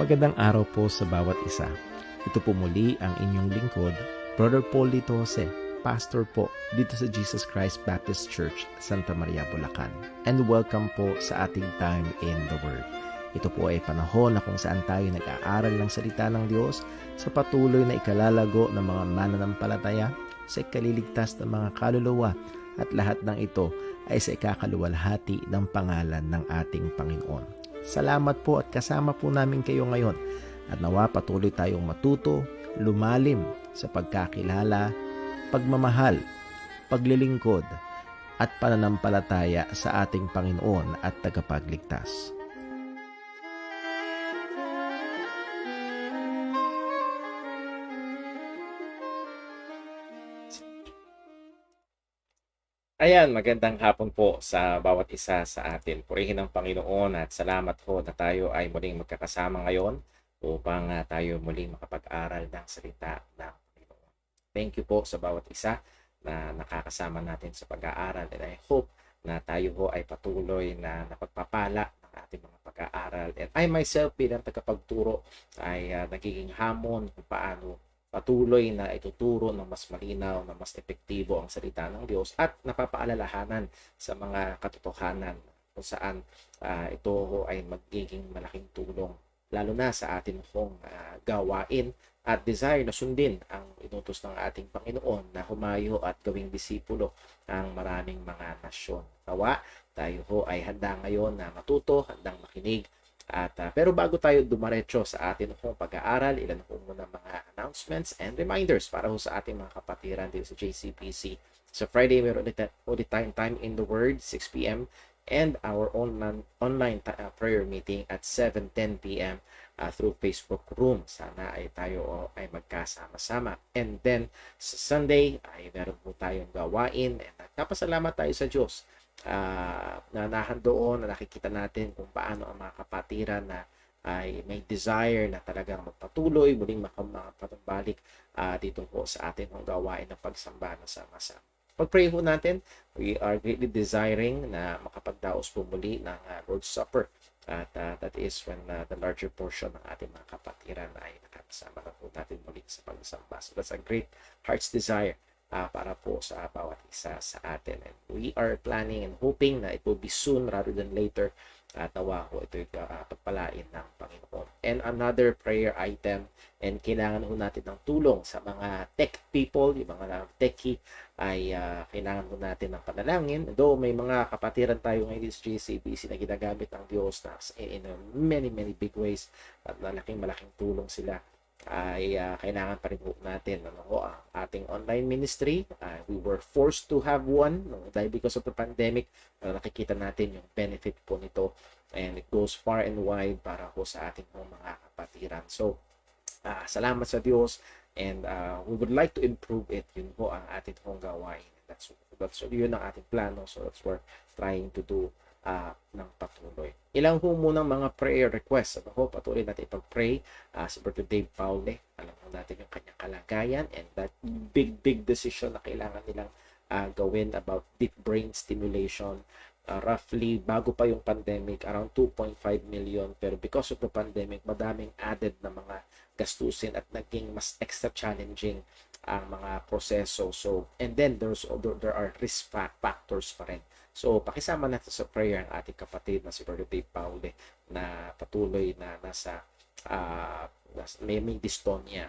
Magandang araw po sa bawat isa. Ito po muli ang inyong lingkod, Brother Paul Lito Jose, pastor po dito sa Jesus Christ Baptist Church, Santa Maria, Bulacan. And welcome po sa ating Time in the Word. Ito po ay panahon na kung saan tayo nag-aaral ng salita ng Diyos sa patuloy na ikalalago ng mga mananampalataya, sa ikaliligtas ng mga kaluluwa, at lahat ng ito ay sa ikakaluwalhati ng pangalan ng ating Panginoon. Salamat po at kasama po namin kayo ngayon at nawa patuloy tayong matuto, lumalim sa pagkakilala, pagmamahal, paglilingkod at pananampalataya sa ating Panginoon at tagapagligtas. Ayan, magandang hapon po sa bawat isa sa atin. Purihin ang Panginoon at salamat po na tayo ay muling magkakasama ngayon upang tayo muling makapag-aral ng salita ng Panginoon. Thank you po sa bawat isa na nakakasama natin sa pag-aaral, and I hope na tayo po ay patuloy na napagpapala ng ating mga pag-aaral. And I myself bilang tagapagturo ay nagiging hamon kung paano patuloy na ituturo ng mas malinaw, na mas epektibo ang salita ng Diyos at napapaalalahanan sa mga katotohanan kung saan ito ay magiging malaking tulong lalo na sa atin pong gawain at desire na sundin ang inutos ng ating Panginoon na humayo at gawing disipulo ang maraming mga nasyon. Nawa, tayo ho ay handa ngayon na matuto, handang makinig. Pero bago tayo dumaretso sa atin pong pag-aaral, ilan po muna mga announcements and reminders para ho sa ating mga kapatiran dito sa JCPC. So Friday, meron ulit tayong Time in the Word, 6 p.m. and our online prayer meeting at 7:10 p.m. Through Facebook Room. Sana ay tayo ay magkasama-sama. And then sa Sunday ay meron po tayong gawain and nagpapasalamat tayo sa Diyos na doon na nakikita natin kung paano ang mga kapatiran na ay may desire na talagang magpatuloy, muling makapatumbalik dito po sa atin ang gawain ng pagsamba na sama-sama. Pag-pray po natin, we are greatly desiring na makapagdaos po muli ng Lord's Supper. At that is when the larger portion ng ating mga kapatiran ay nakasama na po natin muli sa pagsamba. So that's a great heart's desire para po sa bawat isa sa atin. And we are planning and hoping na it will be soon rather than later at nawa ko ito pagpalain ng Panginoon. And another prayer item, and kailangan ho natin ng tulong sa mga tech people, yung mga techie, ay kailangan ho natin ng panalangin. Though may mga kapatiran tayo ngayon sa JCBC na ginagamit ng Diyos na in many big ways at malaking tulong sila, ay kailangan pa rin po natin ang ating online ministry. We were forced to have one dahil because of the pandemic. Nakikita natin yung benefit po nito and it goes far and wide para po sa ating mga kapatiran. So salamat sa Diyos and we would like to improve it. Yun po ang ating gawain. That's yun ang ating plano. So that's what we're trying to do ng patuloy. Ilang po munang mga prayer requests. Patuloy natin ipag-pray si Brother Dave Paule. Alam mo natin yung kanyang kalagayan and that big decision na kailangan nilang gawin about deep brain stimulation. Roughly, bago pa yung pandemic, around 2.5 million. Pero because of the pandemic, madaming added na mga gastusin at naging mas extra challenging ang mga proseso. So, and then there are risk factors pa rin. So, pakisama natin sa prayer ang ating kapatid na si Brother Dave Paule na patuloy na nasa may dystonia.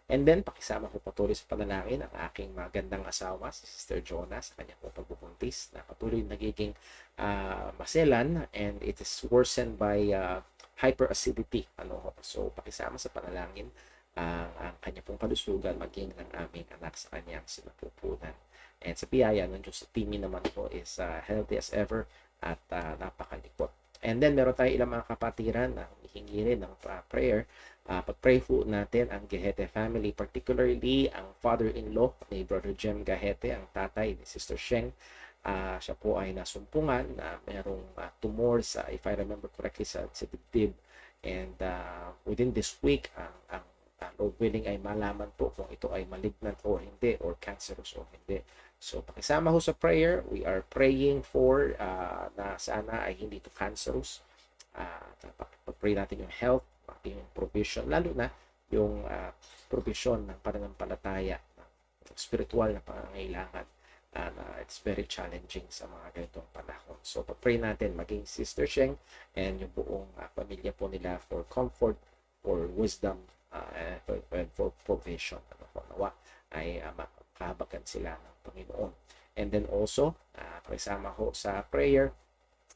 And then, pakisama ko patuloy sa panalangin ang aking magandang asawa, si Sister Jonah, sa kanyang pagbubuntis na patuloy nagiging maselan and it is worsened by hyperacidity. So, pakisama sa panalangin ang kanya pong kalusugan maging ng aming anak sa kanyang sinapupunan. And sa piyaya ng Diyos, sa Timmy naman po is healthy as ever at napakalikot. And then meron tayo ilang mga kapatiran na humihingi rin ng prayer. Pag-pray po natin ang Gahete family, particularly ang father-in-law ni Brother Jem Gahete, ang tatay ni Sister Sheng. Siya po ay nasumpungan na merong tumor sa, if I remember correctly, sa dibdib. And within this week, ang Lord willing ay malaman po kung ito ay malignant o hindi or cancerous o hindi. So pakisama ho sa prayer. We are praying for na sana ay hindi ito cancerous. Pag-pray natin yung health pati yung provision, lalo na yung provision ng pananampalataya, ng spiritual na pangangailangan. And it's very challenging sa mga ganitong panahon. So, pag-pray natin maging Sister Sheng and yung buong pamilya po nila for comfort, for wisdom, and for provision. Ano po, nawa ay makahabagan sila ng Panginoon. And then also, pakisama ko sa prayer,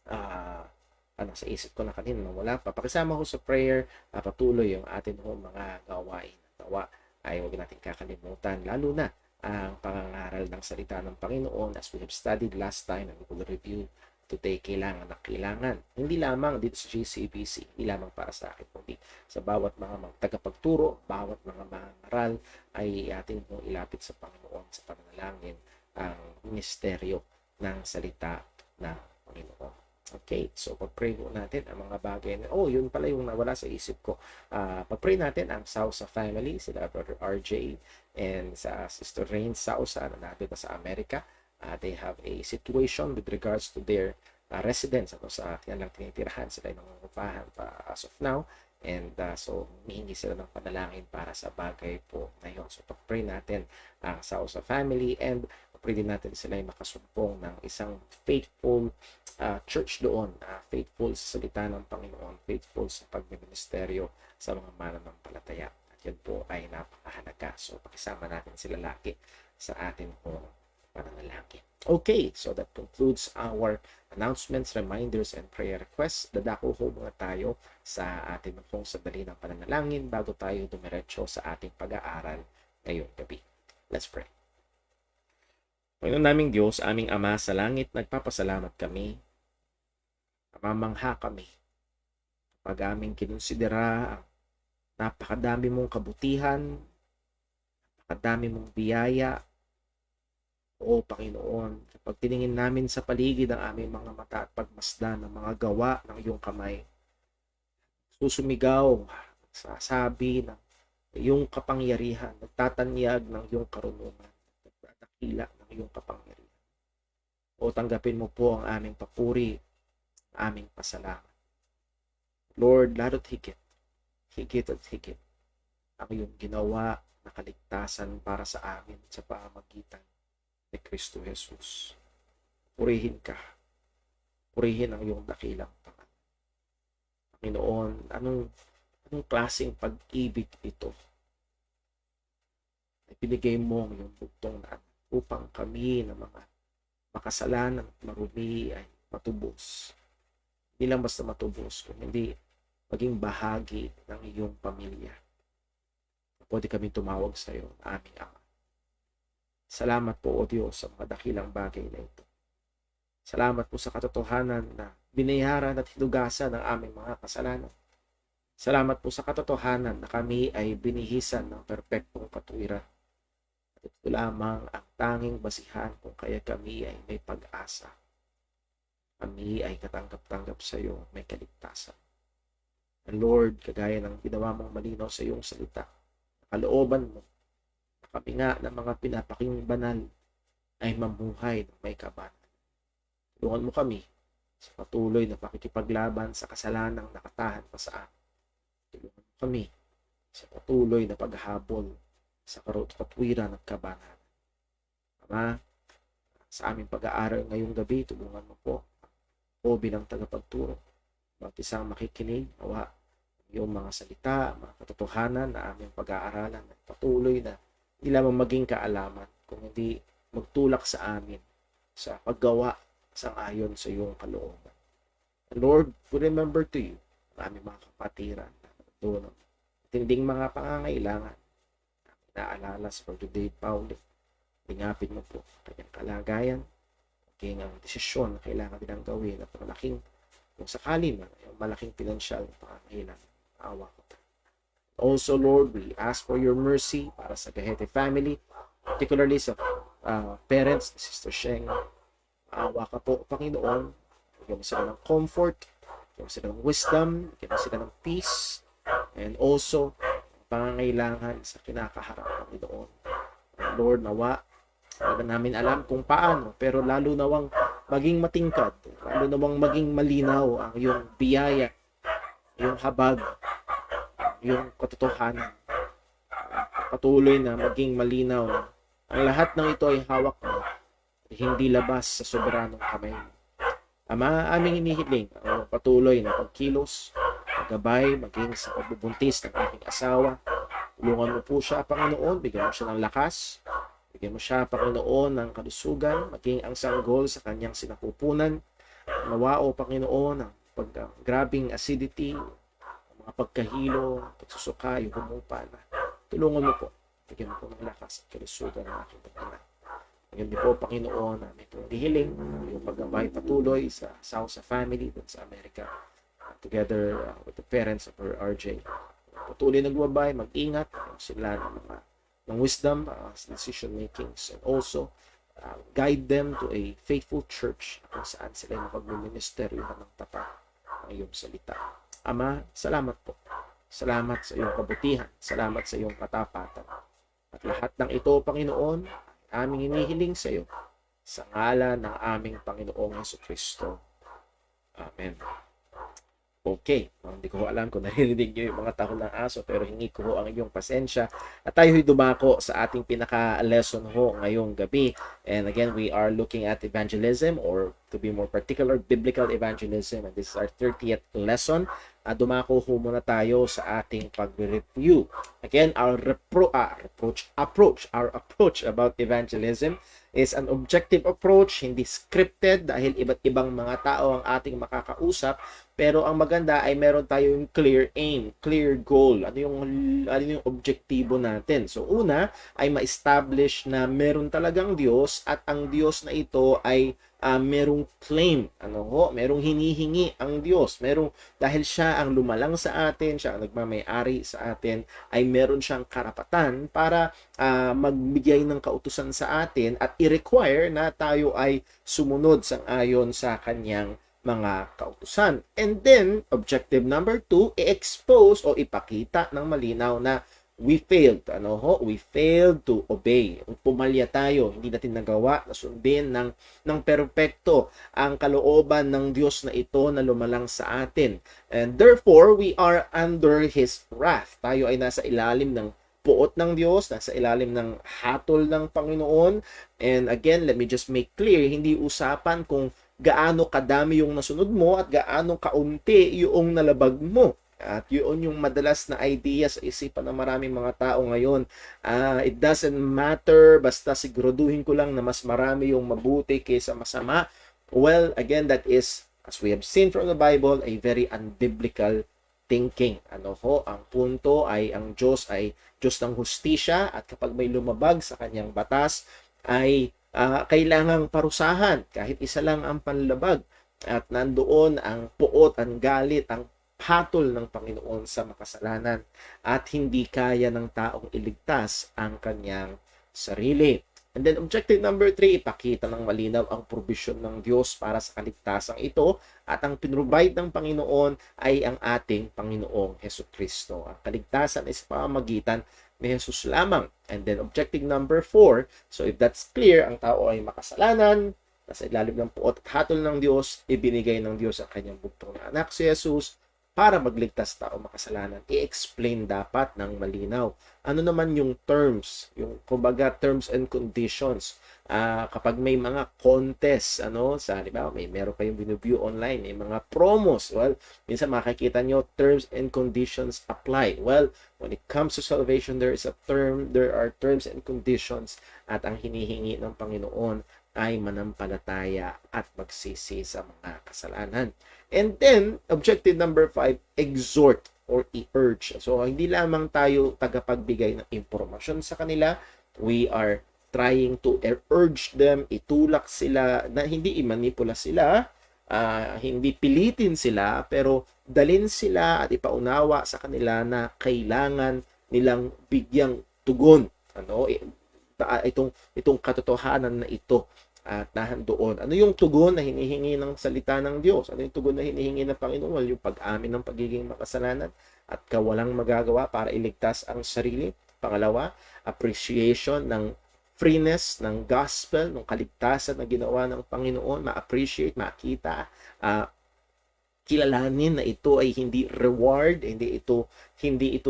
sa isip ko na kanina, wala pa. Pakisama ko sa prayer, patuloy yung atin mga gawain. Nawa ay huwag natin kakalimutan, lalo na ang pangangaral ng salita ng Panginoon as we have studied last time, and we will review today, kailangan na kailangan. Hindi lamang dito sa JCBC, hindi lamang para sa akin, kundi sa bawat mga tagapagturo, bawat mga mangaral ay ating ilapit sa Panginoon sa pananalangin ang ministeryo ng salita ng Panginoon. Okay, so pag-pray po natin ang mga bagay na, yun pala yung nawala sa isip ko. Pag-pray natin ang Sausa family, sila Brother RJ and sa Sister Rain Sausa na nandito sa Amerika. They have a situation with regards to their residence. Sa kanilang tinitirahan, sila yung nangungupahan pa as of now. And so, humihingi sila ng panalangin para sa bagay po na yun. So, pag-pray natin ang Sausa family, and pag-pray din natin sila yung makasumpong ng isang faithful church doon, faithful sa salita ng Panginoon, faithful sa pagministeryo sa mga mananampalataya. At yun po ay napakahalaga. So, pakisama natin sila lagi sa atin pong pananalangin. Okay, so that concludes our announcements, reminders, and prayer requests. Dadako ho muna tayo sa ating pong sandali ng pananalangin bago tayo dumiretso sa ating pag-aaral ngayong gabi. Let's pray. Panginoon naming Diyos, aming Ama sa langit, nagpapasalamat kami. Namamangha kami kapag aming kinonsidera ang napakadami mong kabutihan, napakadami mong biyaya. O Panginoon, kapag tiningin namin sa paligid ang aming mga mata at pagmasdan ng mga gawa ng iyong kamay, susumigaw, sasabi ng iyong kapangyarihan, nagtatanyag ng iyong karunungan, nagtatakila ng iyong kapangyarihan. O tanggapin mo po ang aming papuri, aming pasalamat. Lord, lalo't higit at higit, ang iyong ginawa na kaligtasan para sa amin sa pamamagitan ni Kristo Jesus. Purihin ka. Purihin ang iyong dakilang pangalan. Panginoon, anong klaseng pag-ibig ito? Ibinigay mo ang iyong bugtong na anak upang kami na mga makasalanan at marumi ay matubos. Hindi lang basta matubos, kundi maging bahagi ng iyong pamilya. Pwede kami tumawag sa iyo, aming Ama. Salamat po, O Diyos, sa mga dakilang bagay na ito. Salamat po sa katotohanan na binayaran at hinugasan ng aming mga kasalanan. Salamat po sa katotohanan na kami ay binihisan ng perpektong katuwiran. At ito lamang ang tanging basihan kung kaya kami ay may pag-asa. Kami ay katanggap-tanggap sa iyo, may kaligtasan. And Lord, kagaya ng ginawa mong malinaw sa iyong salita, kalooban mo, kami nga ng mga pinapaking banal ay mamuhay ng may kabanal. Tulungan mo kami sa patuloy na pakikipaglaban sa kasalanang nakatahan pa sa amin. Tulungan mo kami sa patuloy na paghahabol sa katwiran at kabanalan. Ama, sa aming pag-aaral ngayong gabi, tulungan mo po o bilang tagapagturo, bawat isang makikinig, nawa yung mga salita, mga katotohanan na aming pag-aaralan at patuloy na hindi lamang maging kaalaman, kung hindi magtulak sa amin sa paggawa sang ayon sa iyong kalooban. Lord, we remember to you ang aming mga kapatiran na doon ang tinding mga pangangailangan na inaalala sa Brother Dave Pauli. Lingapin mo po kanyang kalagayan, maging ang desisyon na kailangan nilang gawin at malaking, kung sakali man, malaking pinansyal na pangangailangan. Awa ko. Also, Lord, we ask for your mercy para sa Gahete family, particularly sa parents, Sister Sheng. Awa ka po, Panginoon. Bigyan mo sila ng comfort, bigyan mo sila ng wisdom, bigyan mo sila ng peace, and also, pangangailangan sa kinakaharap, Panginoon. Lord, nawa, wala namin alam kung paano, pero lalo nawang maging matingkad, lalo nawang maging malinaw ang iyong biyaya, iyong habag, yung katotohanan. Patuloy na maging malinaw na ang lahat ng ito ay hawak mo, hindi labas sa soberanong kamay mo. Ama, aming inihiling ang patuloy na pagkilos, paggabay, maging sa pagbubuntis ng aking asawa. Tulungan mo po siya, Panginoon, bigyan mo siya ng lakas, bigyan mo siya, Panginoon, ng kalusugan, maging ang sanggol sa kanyang sinapupunan. Nawa, O Panginoon, ang grabing acidity, ang mga pagkahilo, pagsusuka, yung humupa na. Tulungan mo po, bigyan mo po ng lakas at kalusugan ng aking pagkina. Ngayon din po, Panginoon, namin itong dihiling, yung paggabay patuloy sa family dun sa Amerika, together with the parents of her RJ. Patuloy nagbabay, mag-ingat sila ng wisdom, decision makings, and also guide them to a faithful church kung saan sila mapagministeryohan ng tapat ng iyong salita. Ama, salamat po. Salamat sa iyong kabutihan. Salamat sa iyong katapatan. At lahat ng ito, Panginoon, aming inihiling sa iyo sa ngalan ng aming Panginoong Jesucristo. Amen. Okay, hindi ko alam kung naririnig niyo yung mga tahol ng aso, pero hingi ko ang inyong pasensya at tayo'y dumako sa ating pinaka-lesson ho ngayong gabi. And again, we are looking at evangelism, or to be more particular, biblical evangelism, and this is our 30th lesson. Dumako ho muna tayo sa ating pag-review. Again, our approach about evangelism is an objective approach, hindi scripted dahil iba't ibang mga tao ang ating makakausap, pero ang maganda ay meron tayong clear aim, clear goal. Ano yung objektibo natin? So una ay ma-establish na meron talagang Diyos at ang Diyos na ito ay merong claim, merong hinihingi ang Diyos. Dahil siya ang lumalang sa atin, siya ang nagmamay-ari sa atin, ay meron siyang karapatan para magbigay ng kautusan sa atin at i-require na tayo ay sumunod sang-ayon sa kanyang mga kautusan. And then, objective number 2, i-expose o ipakita ng malinaw na we failed. We failed to obey. Pumalya tayo, hindi natin nagawa na sundin ng perpekto ang kalooban ng Diyos na ito na lumalang sa atin. And therefore, we are under His wrath. Tayo ay nasa ilalim ng puot ng Diyos, nasa ilalim ng hatol ng Panginoon. And again, let me just make clear, hindi usapan kung gaano kadami yung nasunod mo at gaano kaunti yung nalabag mo. At yun yung madalas na idea sa isipan ng maraming mga tao ngayon. It doesn't matter, basta siguraduhin ko lang na mas marami yung mabuti kaysa masama. Well, again, that is, as we have seen from the Bible, a very unbiblical thinking. Ang punto ay ang Diyos ay Diyos ng hustisya, at kapag may lumabag sa kanyang batas ay kailangang parusahan kahit isa lang ang panlabag. At nandoon ang puot, ang galit, ang hatol ng Panginoon sa makasalanan, at hindi kaya ng taong iligtas ang kanyang sarili. And then objective number 3, ipakita ng malinaw ang provision ng Diyos para sa kaligtasang ito, at ang pinrovide ng Panginoon ay ang ating Panginoong Jesucristo. Ang kaligtasan ay sa pamamagitan ni Jesus lamang. And then objective number 4, so if that's clear, ang tao ay makasalanan, nasa ilalim ng puot at hatol ng Diyos, ibinigay ng Diyos ang kanyang bugtong na anak, si Jesus, para magligtas tao makasalanan. I-explain dapat ng malinaw. Ano naman yung terms, yung kumbaga terms and conditions. Kapag may mga contest, halimbawa meron kayong binuview online, may mga promos, well, minsan makikita nyo terms and conditions apply. Well, when it comes to salvation, there are terms and conditions, at ang hinihingi ng Panginoon ay manampalataya at magsisi sa mga kasalanan. And then, objective number 5, exhort or i-urge. So, hindi lamang tayo tagapagbigay ng impormasyon sa kanila. We are trying to urge them, itulak sila, na hindi imanipula sila, hindi pilitin sila, pero dalin sila at ipaunawa sa kanila na kailangan nilang bigyang tugon. Itong katotohanan na ito at nahandoon. Ano yung tugon na hinihingi ng salita ng Diyos? Ano yung tugon na hinihingi ng Panginoon? Yung pag-amin ng pagiging makasalanan at kawalang magagawa para iligtas ang sarili. Pangalawa, appreciation ng freeness ng gospel, ng kaligtasan na ginawa ng Panginoon, ma-appreciate, makita, kilalanin na ito ay hindi reward, hindi ito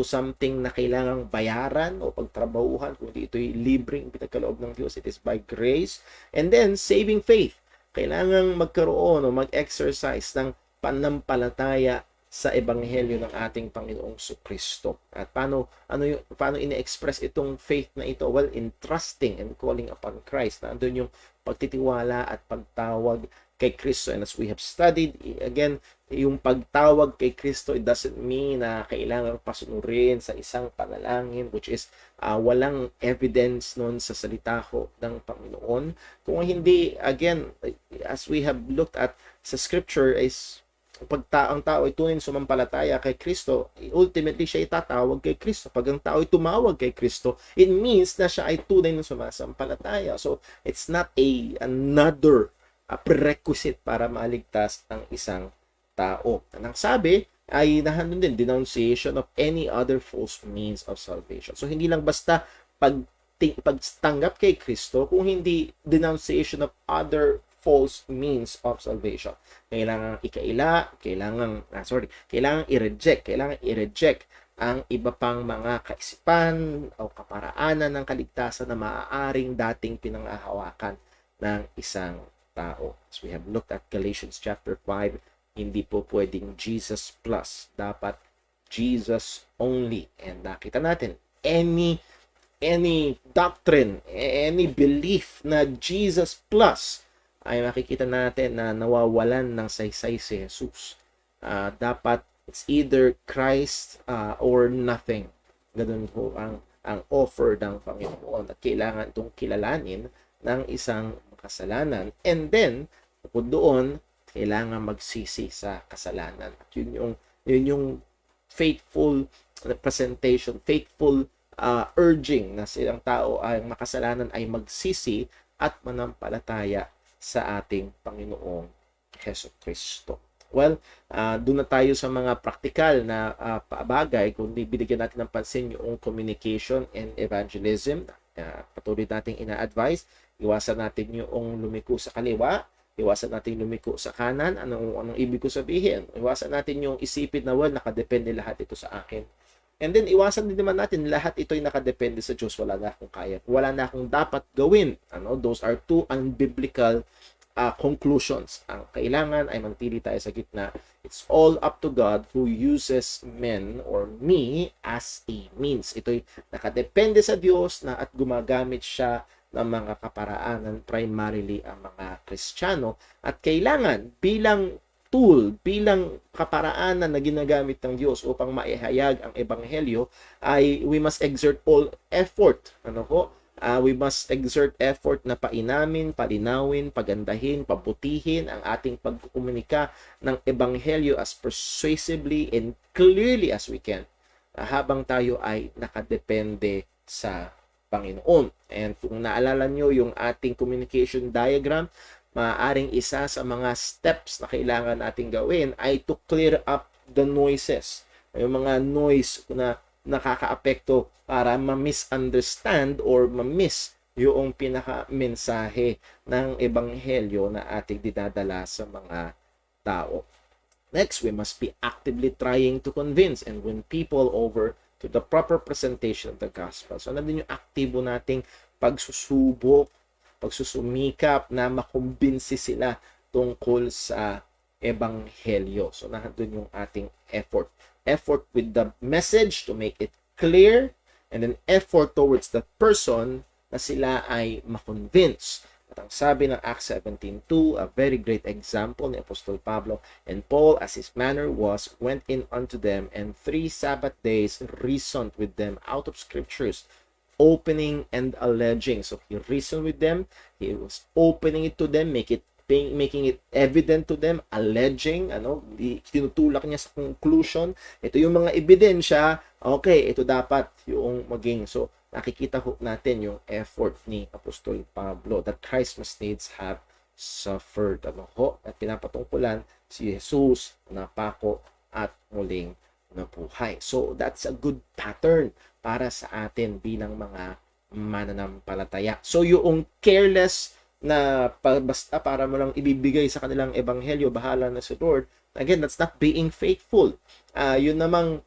something na kailangang bayaran o pagtrabahuhan, kundi ito ay libreng pinagkaloob ng Diyos. It is by grace. And then saving faith. Kailangang magkaroon o mag-exercise ng panampalataya sa ebanghelyo ng ating Panginoong Kristo. At paano ini-express itong faith na ito? Well, in trusting and calling upon Christ. Na andun yung pagtitiwala at pagtawag kay Kristo. And as we have studied, again, yung pagtawag kay Kristo, it doesn't mean na kailangan pasunurin sa isang panalangin, which is walang evidence nun sa salita ko ng Panginoon. Kung hindi, again, as we have looked at sa scripture, is ang tao ay tunay sumampalataya kay Kristo, ultimately siya itatawag kay Kristo. Pag ang tao ay tumawag kay Kristo, it means na siya ay tunay na sumasampalataya. So, it's not another prerequisite para maaligtas ang isang tao. Ang sabi ay nahandun din, denunciation of any other false means of salvation. So, hindi lang basta pagtanggap kay Kristo, kung hindi denunciation of other false means of salvation. Kailangan i-reject ang iba pang mga kaisipan o kaparaanan ng kaligtasan na maaaring dating pinanghahawakan ng isang tao. As we have looked at Galatians chapter 5, hindi po pwedeng Jesus plus, dapat Jesus only. And nakita natin, any doctrine, any belief na Jesus plus, ay makikita natin na nawawalan ng saysay si Jesus. Dapat it's either Christ or nothing. Ganun po ang offer ng Panginoon, at kailangan itong kilalanin ng isang makasalanan. And then, bukod doon, kailangan magsisi sa kasalanan. At yun yung faithful representation, faithful urging na silang tao ay makasalanan ay magsisi at manampalataya sa ating Panginoong Hesus Kristo. Well, doon na tayo sa mga praktikal na bagay, kundi binigyan natin ng pansin yung communication and evangelism. Patuloy nating ina-advise, iwasan natin yung lumiko sa kaliwa, iwasan natin lumiko sa kanan. Anong ibig ko sabihin? Iwasan natin yung isipin na, well, nakadepende lahat ito sa akin. And then, iwasan din naman natin, lahat ito'y nakadepende sa Diyos. Wala na akong kaya. Wala na akong dapat gawin. Those are two unbiblical conclusions. Ang kailangan ay manatili tayo sa gitna. It's all up to God who uses men or me as a means. Ito'y nakadepende sa Diyos na at gumagamit siya ng mga kaparaanan, primarily ang mga Kristiyano. At kailangan bilang tool, bilang kaparaanan na ginagamit ng Diyos upang maihayag ang ebanghelyo, ay we must exert all effort. We must exert effort na painamin, palinawin, pagandahin, pabutihin ang ating pagkukomunika ng ebanghelyo as persuasively and clearly as we can, habang tayo ay nakadepende sa Panginoon. And kung naalala nyo yung ating communication diagram, maaaring isa sa mga steps na kailangan nating gawin ay to clear up the noises. Yung mga noise na nakakaapekto para ma-misunderstand or ma-miss yung pinaka-mensahe ng ebanghelyo na ating dinadala sa mga tao. Next, we must be actively trying to convince and win people over to the proper presentation of the gospel. So, nandun yung aktibo nating pagsusumikap na makumbinsi sila tungkol sa ebanghelyo. So, nandun yung ating effort. Effort with the message to make it clear, and then effort towards the person na sila ay makonvince. At ang sabi ng Acts 17:2, a very great example ni Apostol Pablo, and Paul, as his manner was, went in unto them, and 3 Sabbath days reasoned with them out of scriptures, opening and alleging. So he reasoned with them, he was opening it to them, making it evident to them, alleging, tinutulak niya sa conclusion. Ito yung mga ebidensya, okay, ito dapat yung maging. So, nakikita ho natin yung effort ni Apostol Pablo that Christ must needs have suffered. At pinapatungkulan si Jesus na napako at muling nabuhay. So, that's a good pattern para sa atin bilang mga mananampalataya. So, yung careless na basta para mo lang ibibigay sa kanilang ebanghelyo, bahala na si Lord, Again, that's not being faithful. Yun namang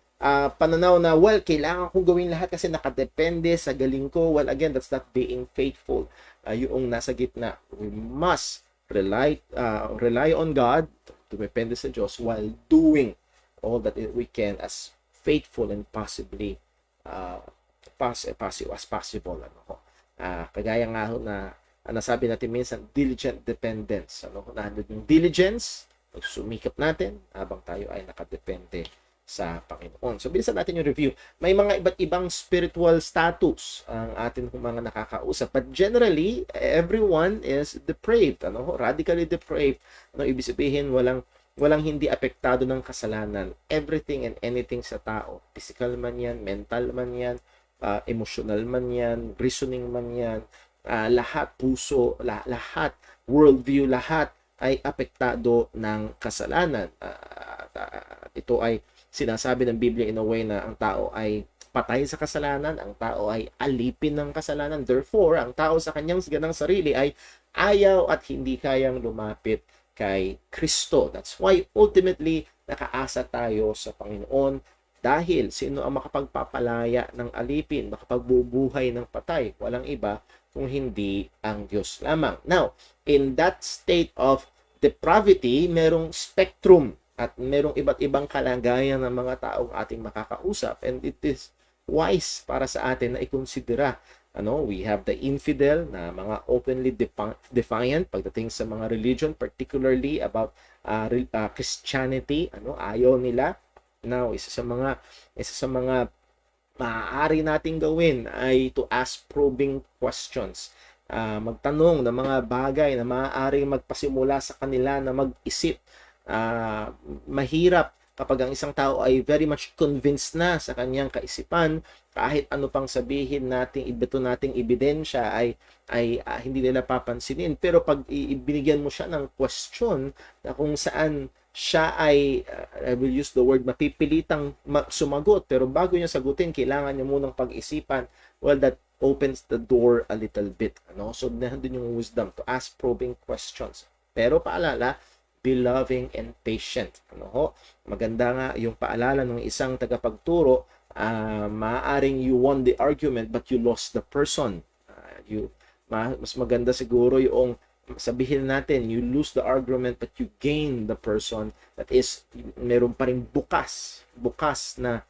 pananaw na, well, kailangan kong gawin lahat kasi nakadepende sa galing ko. Well, again, that's not being faithful. Yung nasa gitna, we must rely on God, dumepende sa Diyos, while doing all that we can as faithful and possibly as possible. Kagaya nga ho na nasabi natin minsan, diligent dependence. Nandun yung diligence, sumikap natin habang tayo ay nakadepende sa Panginoon. So, bilisan natin yung review. May mga iba't ibang spiritual status ang atin mga nakakausap. But generally, everyone is depraved. Radically depraved. Ibig sabihin, walang hindi apektado ng kasalanan. Everything and anything sa tao. Physical man yan, mental man yan, emotional man yan, reasoning man yan, lahat, puso, lahat, worldview, lahat ay apektado ng kasalanan. Ito ay sinasabi ng Biblia in a way na ang tao ay patay sa kasalanan, ang tao ay alipin ng kasalanan. Therefore, ang tao sa kanyang ganang sarili ay ayaw at hindi kayang lumapit kay Kristo. That's why ultimately nakaasa tayo sa Panginoon dahil sino ang makapagpapalaya ng alipin, makapagbubuhay ng patay? Walang iba kung hindi ang Diyos lamang. Now, in that state of depravity, merong spectrum at merong iba't ibang kalagayan ng mga taong ating makakausap, and it is wise para sa atin na ikonsidera. We have the infidel na mga openly defiant pagdating sa mga religion, particularly about Christianity. Ayaw nila. Now, isa sa mga maaari nating gawin ay to ask probing questions. Magtanong ng mga bagay na maaaring magpasimula sa kanila na mag-isip. Mahirap kapag ang isang tao ay very much convinced na sa kanyang kaisipan, kahit ano pang sabihin nating nating ebidensya ay hindi nila papansinin. Pero pag ibinigyan mo siya ng question na kung saan siya ay, I will use the word, mapipilitang sumagot, pero bago niya sagutin, kailangan niya munang pag-isipan, well, that opens the door a little bit. So, nandun yung wisdom to ask probing questions. Pero paalala, be loving and patient. Maganda nga yung paalala ng isang tagapagturo, maaaring you won the argument but you lost the person. Mas maganda siguro yung sabihin natin, you lose the argument but you gain the person. That is, meron pa ring bukas na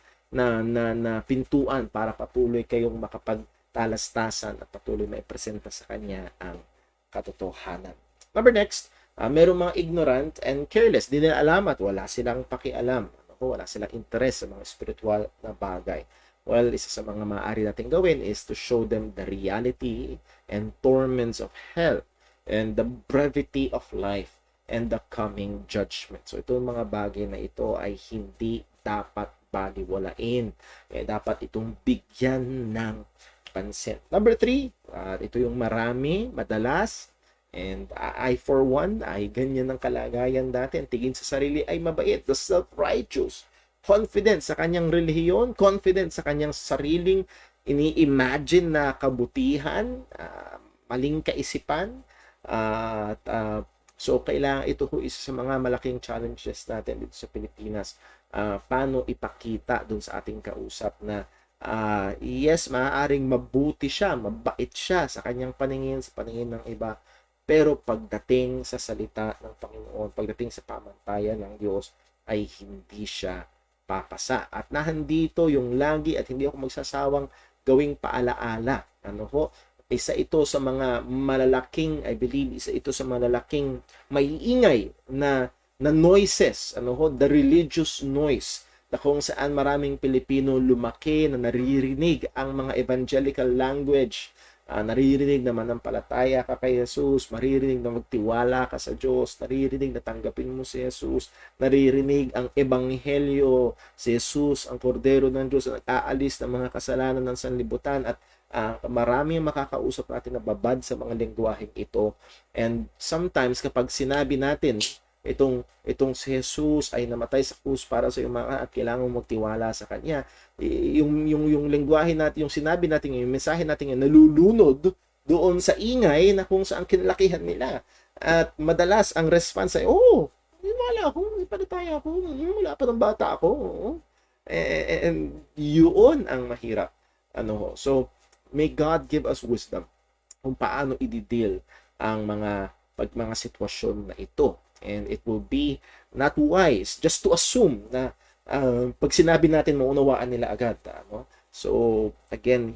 pintuan para patuloy kayong makapagtalastasan at patuloy maipresenta sa kanya ang katotohanan. Number next, merong mga ignorant and careless. Di nila alam at wala silang pakialam. Wala silang interest sa mga spiritual na bagay. Well, isa sa mga maaari natin gawin is to show them the reality and torments of hell and the brevity of life and the coming judgment. So, itong mga bagay na ito ay hindi dapat baliwalain. Dapat itong bigyan ng pansin. Number 3, ito yung marami, madalas, and I for one, ay ganyan ang kalagayan natin. Tingin sa sarili ay mabait, the self-righteous, confident sa kanyang relihiyon, confident sa kanyang sariling ini-imagine na kabutihan, maling kaisipan. So, kailangan ito isa sa mga malaking challenges natin dito sa Pilipinas. Paano ipakita dun sa ating kausap na yes, maaaring mabuti siya, mabait siya sa kanyang paningin, sa paningin ng iba. Pero pagdating sa salita ng Panginoon, pagdating sa pamantayan ng Diyos, ay hindi siya papasa. At nahandito yung lagi at hindi ako magsasawang gawing paalaala. Isa ito sa mga malalaking, I believe, isa ito sa malalaking maiingay na noises, the religious noise, na kung saan maraming Pilipino lumaki na naririnig ang mga evangelical language, naririnig na manampalataya ka kay Jesus, maririnig na magtiwala ka sa Diyos, naririnig na tanggapin mo si Jesus, naririnig ang ebanghelyo, si Jesus, ang kordero ng Diyos, na nag-aalis ng mga kasalanan ng sanlibutan, at marami ang makakausap natin na babad sa mga lengguwaheng ito. And sometimes kapag sinabi natin itong si Jesus ay namatay sa krus para sa iyong mga at kailangan mong magtiwala sa kanya, yung lengguwahe natin, yung sinabi natin, yung mensahe natin yung nalulunod doon sa ingay na kung saan kinalakihan nila. At madalas ang response ay, wala ako, ipalataya ako, wala pa ng bata ako. Oo. And yun ang mahirap. Ano, so, may God give us wisdom kung paano i-deal ang mga sitwasyon na ito. And it will be not wise just to assume na pag sinabi natin, maunawaan nila agad. Ano? So, again,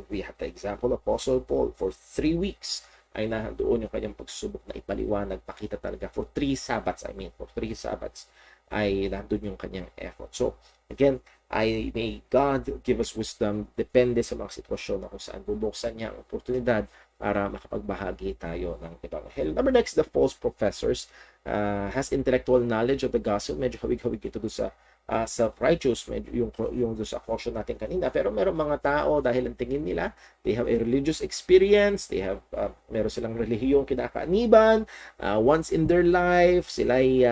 we have the example of Apostle Paul for 3 weeks ay nahandoon yung kanyang pagsubok na ipaliwanag, pakita talaga for 3 Sabbaths, for 3 Sabbaths ay nandun yung kanyang effort. So, again, may God give us wisdom, depende sa mga sitwasyon na kung saan bubuksan niya ang oportunidad para makapagbahagi tayo ng Ebanghelyo. Number next, the false professors has intellectual knowledge of the gospel. Medyo hawig-hawig ito doon sa self-righteous, medyo yung doon sa caution natin kanina. Pero meron mga tao, dahil ang tingin nila, they have a religious experience, they have, meron silang relihiyong kinakaaniban, once in their life, sila ay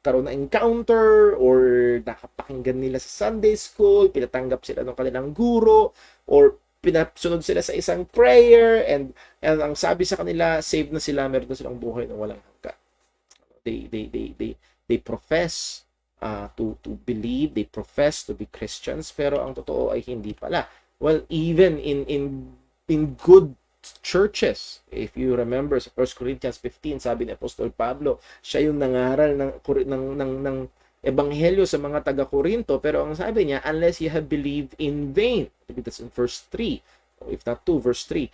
karoon ng encounter or nakapakinggan nila sa Sunday school, pinatanggap sila ng kanilang guro, or pinasunod sila sa isang prayer, and ang sabi sa kanila, save na sila, meron na silang buhay na walang hanggan. They profess to believe, they profess to be Christians, pero ang totoo ay hindi pala. Well, even in good churches, if you remember sa 1 Corinthians 15, sabi ni Apostol Pablo, siya yung nangaral ng ebanghelyo sa mga taga-Korinto, pero ang sabi niya, unless you have believed in vain. I think that's in verse 3, if not 2, verse 3.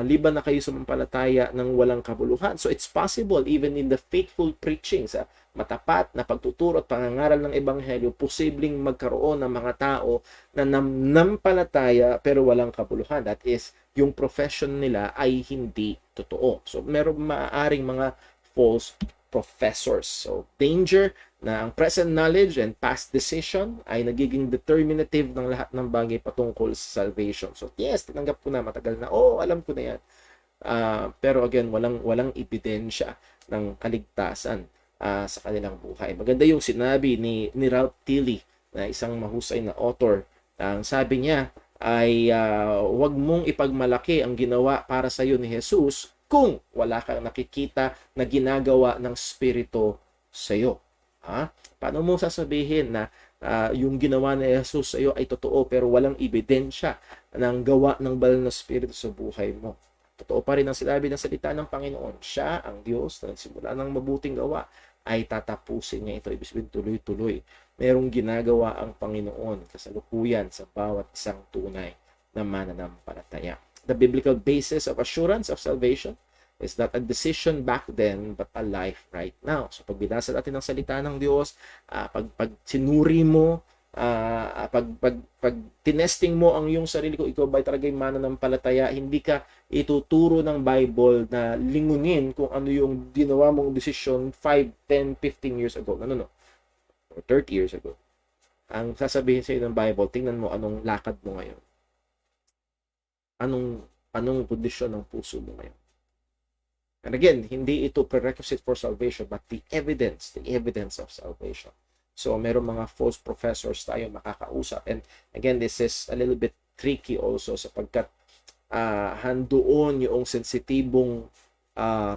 Liban na kayo sumampalataya ng walang kabuluhan. So it's possible, even in the faithful preaching, sa matapat na pagtuturo at pangangaral ng ebanghelyo, posibleng magkaroon ng mga tao na nampalataya pero walang kabuluhan. That is, yung profession nila ay hindi totoo. So meron maaaring mga false professors. So danger na ang present knowledge and past decision ay nagiging determinative ng lahat ng bagay patungkol sa salvation. So yes, tinanggap ko na, matagal na, alam ko na yan. Pero again, walang ebidensya ng kaligtasan sa kanilang buhay. Maganda yung sinabi ni Ralph Tilly, na isang mahusay na author. Ang sabi niya ay huwag mong ipagmalaki ang ginawa para sa iyo ni Jesus kung wala kang nakikita na ginagawa ng Espiritu sa iyo. Paano mo sasabihin na yung ginawa ni Jesus sa iyo ay totoo pero walang ebidensya ng gawa ng banal na Espiritu sa buhay mo? Totoo pa rin ang sinabi ng salita ng Panginoon. Siya, ang Diyos, na nagsimula ng mabuting gawa, ay tatapusin niya ito. Ibig sabihin, tuloy-tuloy. Merong ginagawa ang Panginoon kasalukuyan sa bawat isang tunay na mananampalataya. The biblical basis of assurance of salvation is not a decision back then, but a life right now. So pag binasa natin ang salita ng Diyos, pag sinuri mo, pag tinesting mo ang iyong sarili ko, ikaw ba'y talagang mananampalataya, hindi ka ituturo ng Bible na lingunin kung ano yung ginawa mong desisyon 5, 10, 15 years ago. No. Or 30 years ago. Ang sasabihin sa iyo ng Bible, tingnan mo anong lakad mo ngayon. Anong kondisyon ng puso mo ngayon. And again, hindi ito prerequisite for salvation, but the evidence of salvation. So, meron mga false professors tayo makakausap. And again, this is a little bit tricky also sapagkat handoon yung sensitibong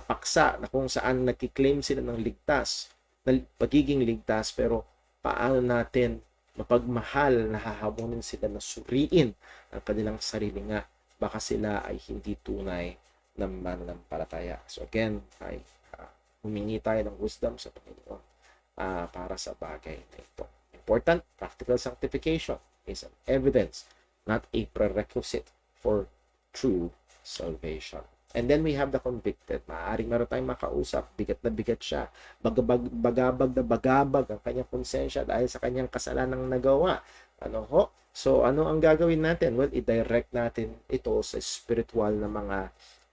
paksa na kung saan nagkiklaim sila ng ligtas, ng pagiging ligtas, pero paano natin mapagmahal na hahamunin sila na suriin ang kanilang sarili nga, baka sila ay hindi tunay na mananampalataya. So again, ay humingi tayo ng wisdom sa Panginoon para sa bagay na ito. Important, practical sanctification is an evidence, not a prerequisite for true salvation. And then we have the convicted. Maaaring meron tayong makausap, bigat na bigat siya, bagabag na bagabag ang kanyang konsensya dahil sa kanyang kasalanang nagawa. So ano ang gagawin natin? Well, i-direct natin ito sa spiritual na mga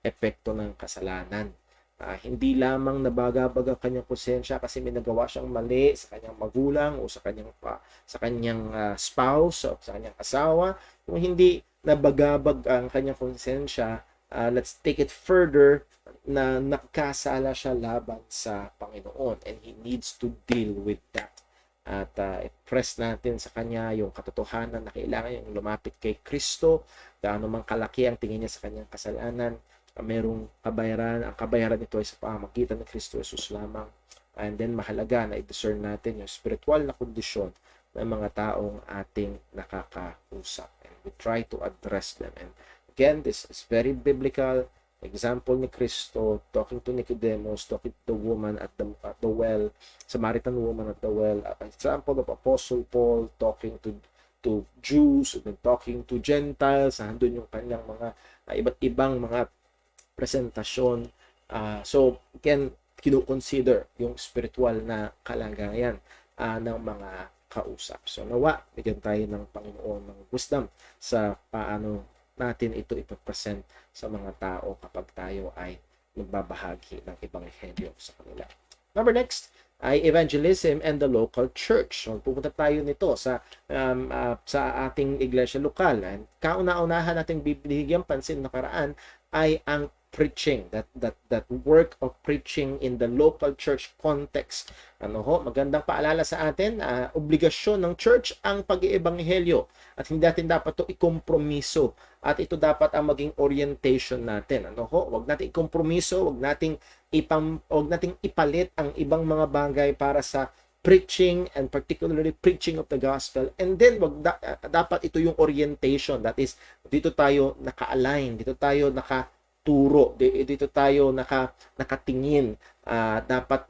epekto ng kasalanan. Hindi lamang nabagabag ang kanyang konsensya kasi may nagawa siyang mali sa kanyang magulang o sa kanyang spouse o sa kanyang asawa. Kung hindi nabagabag ang kanyang konsensya, let's take it further, na nakasala siya laban sa Panginoon, and he needs to deal with that. At i-press natin sa kanya yung katotohanan na kailangan yung lumapit kay Kristo, gaano mang kalaki ang tingin niya sa kanyang kasalanan, merong kabayaran. Ang kabayaran nito ay sa pamamagitan ng Kristo Jesus lamang. And then mahalaga na i-discern natin yung spiritual na kondisyon ng mga taong ating nakakausap. And we try to address them. And again, this is very biblical. Example ni Cristo talking to Nicodemus, talking to the woman at the well, Samaritan woman at the well. Example of Apostle Paul talking to Jews, and then talking to Gentiles. Nandun yung kanyang mga iba't ibang mga presentasyon. So again, kino-consider yung spiritual na kalagayan ng mga kausap. So nawa, bigyan tayo ng Panginoon ng wisdom sa paano natin ito ipapresent sa mga tao kapag tayo ay nagbabahagi ng ebanghelyo sa kanila. Number next ay evangelism and the local church. So pupunta tayo nito sa ating iglesia lokal. And kauna-unahan nating bibigyan pansin nakaraan ay ang preaching, that work of preaching in the local church context. Magandang paalala sa atin, obligasyon ng church ang pag-iebanghelyo at hindi natin dapat ito ikompromiso at ito dapat ang maging orientation natin. Wag nating ikompromiso, wag nating ipalit ang ibang mga bagay para sa preaching, and particularly preaching of the gospel. And then dapat ito yung orientation, that is dito tayo naka-align, dito tayo turo, dito tayo nakatingin. Dapat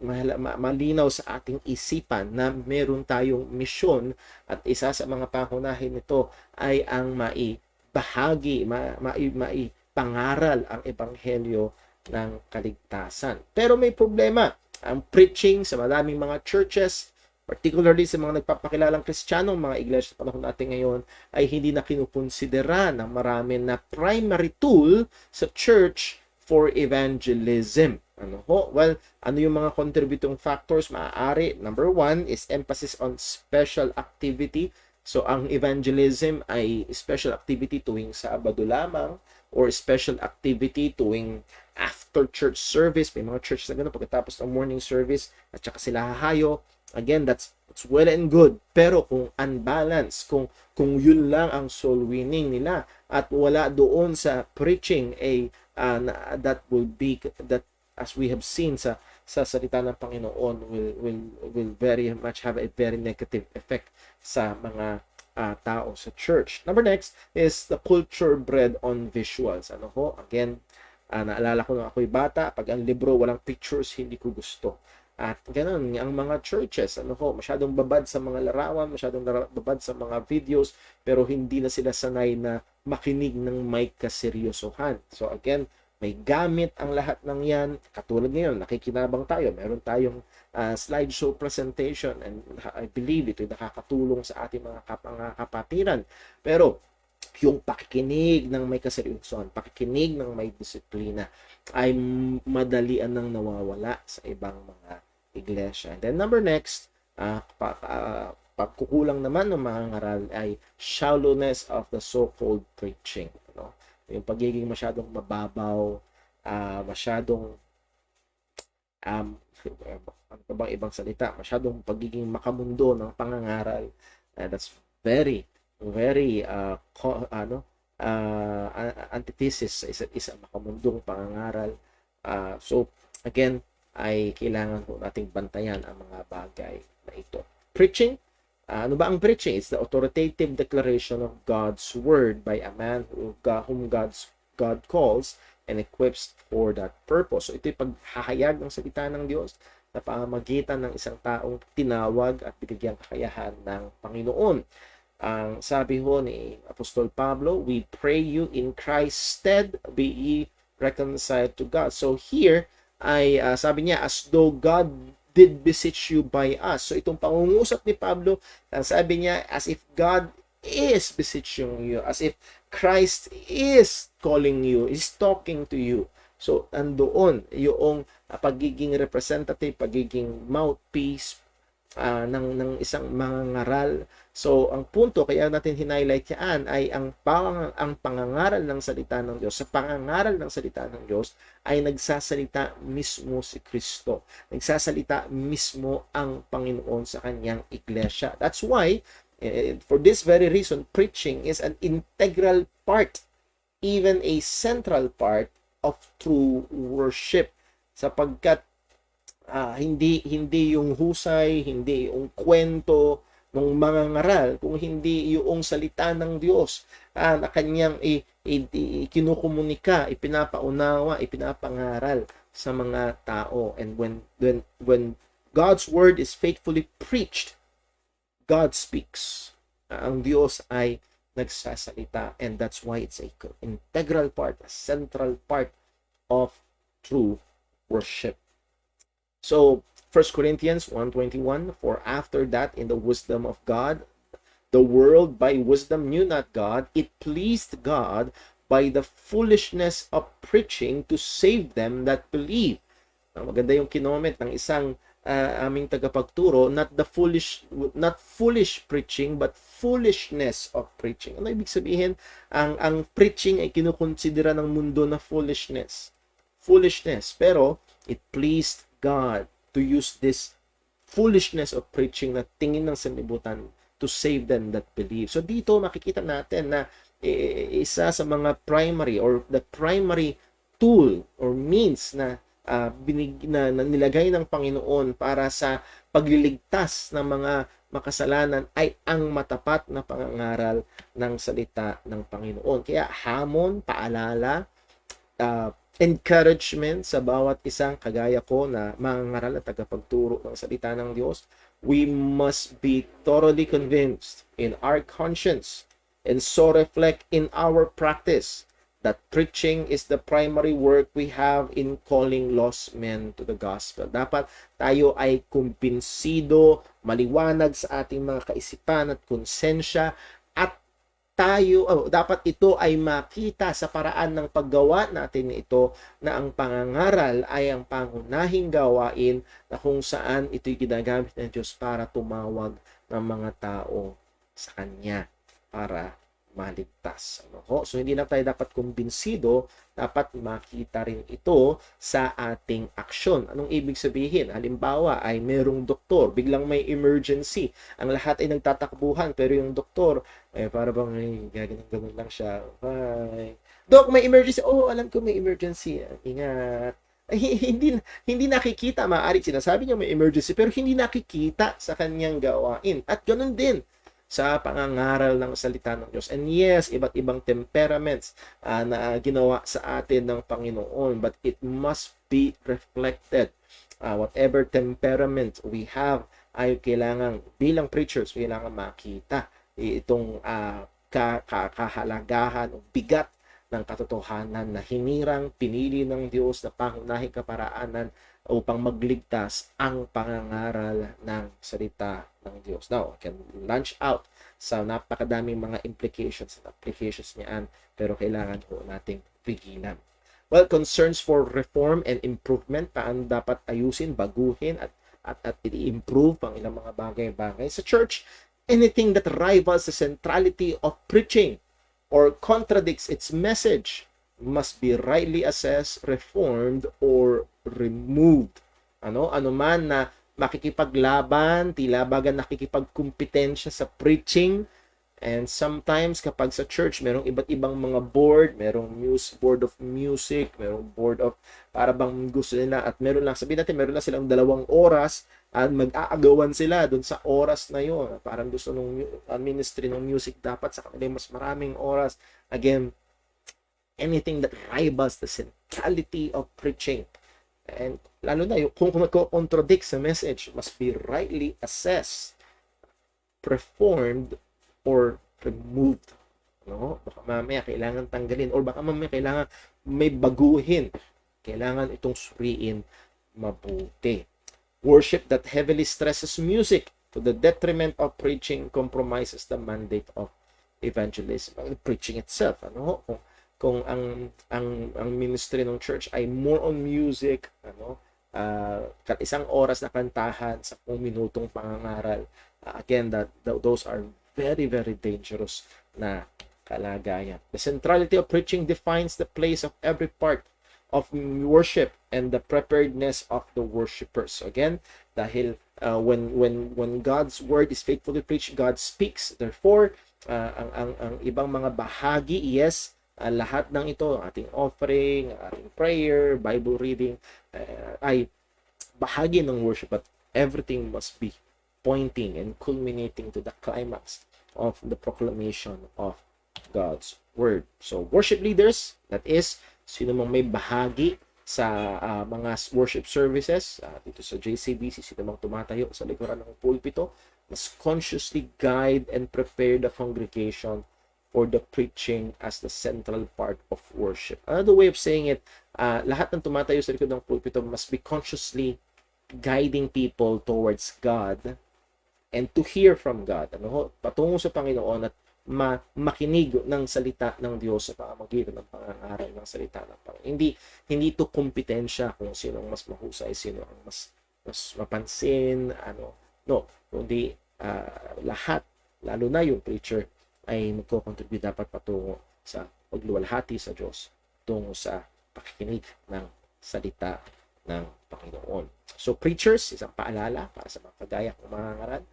malinaw sa ating isipan na meron tayong misyon at isa sa mga pangunahin nito ay ang maibahagi, maipangaral ang ebanghelyo ng kaligtasan. Pero may problema. Ang preaching sa maraming mga churches, particularly sa mga nagpapakilalang Kristiyanong mga iglesia sa panahon natin ngayon, ay hindi na kinukonsidera ng marami na primary tool sa church for evangelism. Well, ano yung mga contributing factors? Maaari, number one is emphasis on special activity. So, ang evangelism ay special activity tuwing Sabado lamang, or special activity tuwing after church service. May mga church na gano'n pagkatapos ng morning service at saka sila hahayo. Again, that's well and good. Pero kung unbalanced, kung yun lang ang soul winning nila at wala doon sa preaching, that as we have seen sa salita ng Panginoon will very much have a very negative effect sa mga tao sa church. Number next is the culture bred on visuals. Again, naalala ko nung ako'y bata, pag ang libro walang pictures, hindi ko gusto. At ganun, ang mga churches, masyadong babad sa mga larawan, masyadong babad sa mga videos, pero hindi na sila sanay na makinig ng may kaseryosohan. So again, may gamit ang lahat ng yan. Katulad ngayon, nakikinabang tayo. Meron tayong slideshow presentation, and I believe ito nakakatulong sa ating mga kapatiran. Pero yung pakikinig ng may kaseryosohan, pakikinig ng may disiplina, ay madalian nang nawawala sa ibang mga iglesia. And then number next, pagkukulang naman ng mga ngaral ay shallowness of the so-called preaching. Yung pagiging masyadong mababaw, masyadong ano pa bang ibang salita, masyadong pagiging makamundo ng pangangaral. That's very antithesis sa isa't isa, makamundong pangangaral. So again, ay kailangan po nating bantayan ang mga bagay na ito. Preaching. Ano ba ang preaching? It's the authoritative declaration of God's word by a man whom God calls and equips for that purpose. So ito'y paghahayag ng salita ng Diyos na pamamagitan ng isang taong tinawag at binigyang kakayahan ng Panginoon. Ang sabi ho ni Apostol Pablo, we pray you in Christ's stead, be ye reconciled to God. So here, ay sabi niya, as though God did beseech you by us. So itong pangungusap ni Pablo, ang sabi niya, as if God is beseeching you, as if Christ is calling you, is talking to you. So andoon yung pagiging representative, pagiging mouthpiece ng isang mangangaral. So ang punto kaya natin highlight yan ay ang pangangaral ng salita ng Diyos. Sa pangangaral ng salita ng Diyos ay nagsasalita mismo si Kristo. Nagsasalita mismo ang Panginoon sa kanyang iglesia. That's why, for this very reason, preaching is an integral part, even a central part of true worship. Sapagkat hindi yung husay, hindi yung kwento ng mga ngaral, kung hindi yung salita ng Diyos na kanyang kinukomunika, ipinapaunawa, ipinapangaral sa mga tao. And when God's word is faithfully preached, God speaks. Ang Diyos ay nagsasalita, and that's why it's a integral part, a central part of true worship. So 1 Corinthians 1:21, for after that in the wisdom of God, the world by wisdom knew not God, it pleased God by the foolishness of preaching to save them that believe. Maganda yung kinoment ng isang aming tagapagturo, not foolish preaching, but foolishness of preaching. Ano ibig sabihin? Ang preaching ay kinukonsidera ng mundo na foolishness. Pero it pleased God to use this foolishness of preaching na tingin ng sanlibutan to save them that believe. So dito makikita natin na isa sa mga primary or the primary tool or means na nilagay ng Panginoon para sa pagliligtas ng mga makasalanan ay ang matapat na pangangaral ng salita ng Panginoon. Kaya hamon, paalala, encouragement sa bawat isang kagaya ko na mangangaral at tagapagturo ng salita ng Diyos, we must be thoroughly convinced in our conscience and so reflect in our practice that preaching is the primary work we have in calling lost men to the gospel. Dapat tayo ay kumbinsido, maliwanag sa ating mga kaisipan at konsensya, at dapat ito ay makita sa paraan ng paggawa natin ito na ang pangangaral ay ang pangunahing gawain na kung saan ito'y ginagamit ng Diyos para tumawag ng mga tao sa Kanya para maligtas. So hindi na tayo dapat kumbinsido, dapat makita rin ito sa ating aksyon. Anong ibig sabihin? Halimbawa ay merong doktor, biglang may emergency. Ang lahat ay nagtatakbuhan, pero yung doktor, para bang gaganon lang siya. Dok, may emergency. Oh, alam ko may emergency. Ingat. Hindi nakikita, maaari sinasabi niya may emergency, pero hindi nakikita sa kanyang gawain. At ganun din sa pangangaral ng salita ng Diyos. And yes, iba't ibang temperaments na ginawa sa atin ng Panginoon, but it must be reflected. Whatever temperament we have ay kailangan, bilang preachers, kailangan makita itong kahalagahan o bigat ng katotohanan na hinirang pinili ng Diyos na pangunahing kaparaanan upang magligtas ang pangangaral ng salita ng Diyos. Now, I can launch out sa napakadaming mga implications and applications niyan, pero kailangan po nating pigilan. Well, concerns for reform and improvement, paano dapat ayusin, baguhin at i-improve ang ilang mga bagay-bagay sa church. Anything that rivals the centrality of preaching or contradicts its message must be rightly assessed, reformed, or removed. Ano man na makikipaglaban, tila baga nakikipagkumpetensya sa preaching. And sometimes kapag sa church merong iba't ibang mga board, merong board of music, merong board of para bang gusto nila, at meron lang, sabihin natin meron lang silang 2 oras at mag-aagawan sila doon sa oras na yon. Parang gusto nung ministry ng music dapat sa kanila mas maraming oras. Again, anything that rivals the centrality of preaching, and lalo na yung kung contradict sa message, must be rightly assessed, performed, or removed. Baka mamaya kailangan tanggalin, or baka mamaya kailangan may baguhin. Kailangan itong suriin mabuti. Worship that heavily stresses music to the detriment of preaching compromises the mandate of evangelism. Preaching itself, kung ang ministry ng church ay more on music, isang oras na kantahan sa 1 minutong pangangaral, again, those are very, very dangerous na kalagayan. The centrality of preaching defines the place of every part of worship and the preparedness of the worshipers. So again, dahil when God's word is faithfully preached, God speaks. Therefore, ang ibang mga bahagi, yes, lahat ng ito, ating offering, ating prayer, Bible reading, ay bahagi ng worship, but everything must be pointing and culminating to the climax of the proclamation of God's Word. So, worship leaders, that is, sino mang may bahagi sa mga worship services, dito sa JCBC, sino mang tumatayo sa likuran ng pulpito, must consciously guide and prepare the congregation for the preaching as the central part of worship. Another way of saying it, lahat ng tumatayo sa likod ng pulpito must be consciously guiding people towards God and to hear from God. Patungo sa Panginoon at makinig ng salita ng Diyos sa pamamagitan ng pangangaral ng salita ng Panginoon. Hindi to kompetensya kung sino ang mas mahusay, sino ang mas mapansin, No, kundi lahat, lalo na yung preacher, ay magko-contribute dapat patungo sa pagluwalhati sa Diyos tungo sa pakikinig ng salita ng Panginoon. So preachers, isang paalala para sa mga kagaya kong mga ngaral,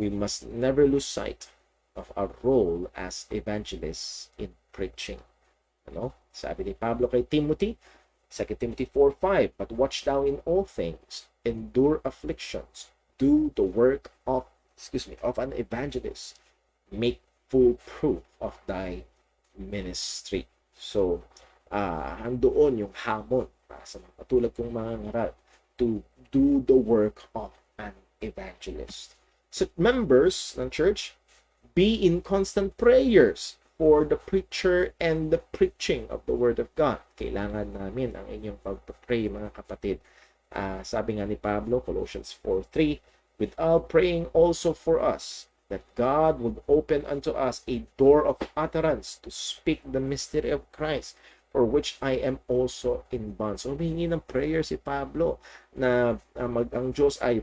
we must never lose sight of our role as evangelists in preaching. Sabi ni Pablo kay Timothy, 2 Timothy 4:5, but watch thou in all things, endure afflictions, do the work of an evangelist, make full proof of thy ministry. So, handoon yung hamon para sa mga katulad kong mga ngaral to do the work of an evangelist. So, members ng church, be in constant prayers for the preacher and the preaching of the Word of God. Kailangan namin ang inyong pag-pray, mga kapatid. Sabi nga ni Pablo, Colossians 4:3, without praying also for us, that God would open unto us a door of utterance to speak the mystery of Christ, for which I am also in bonds. So, humingi ng prayer si Pablo na ang Diyos ay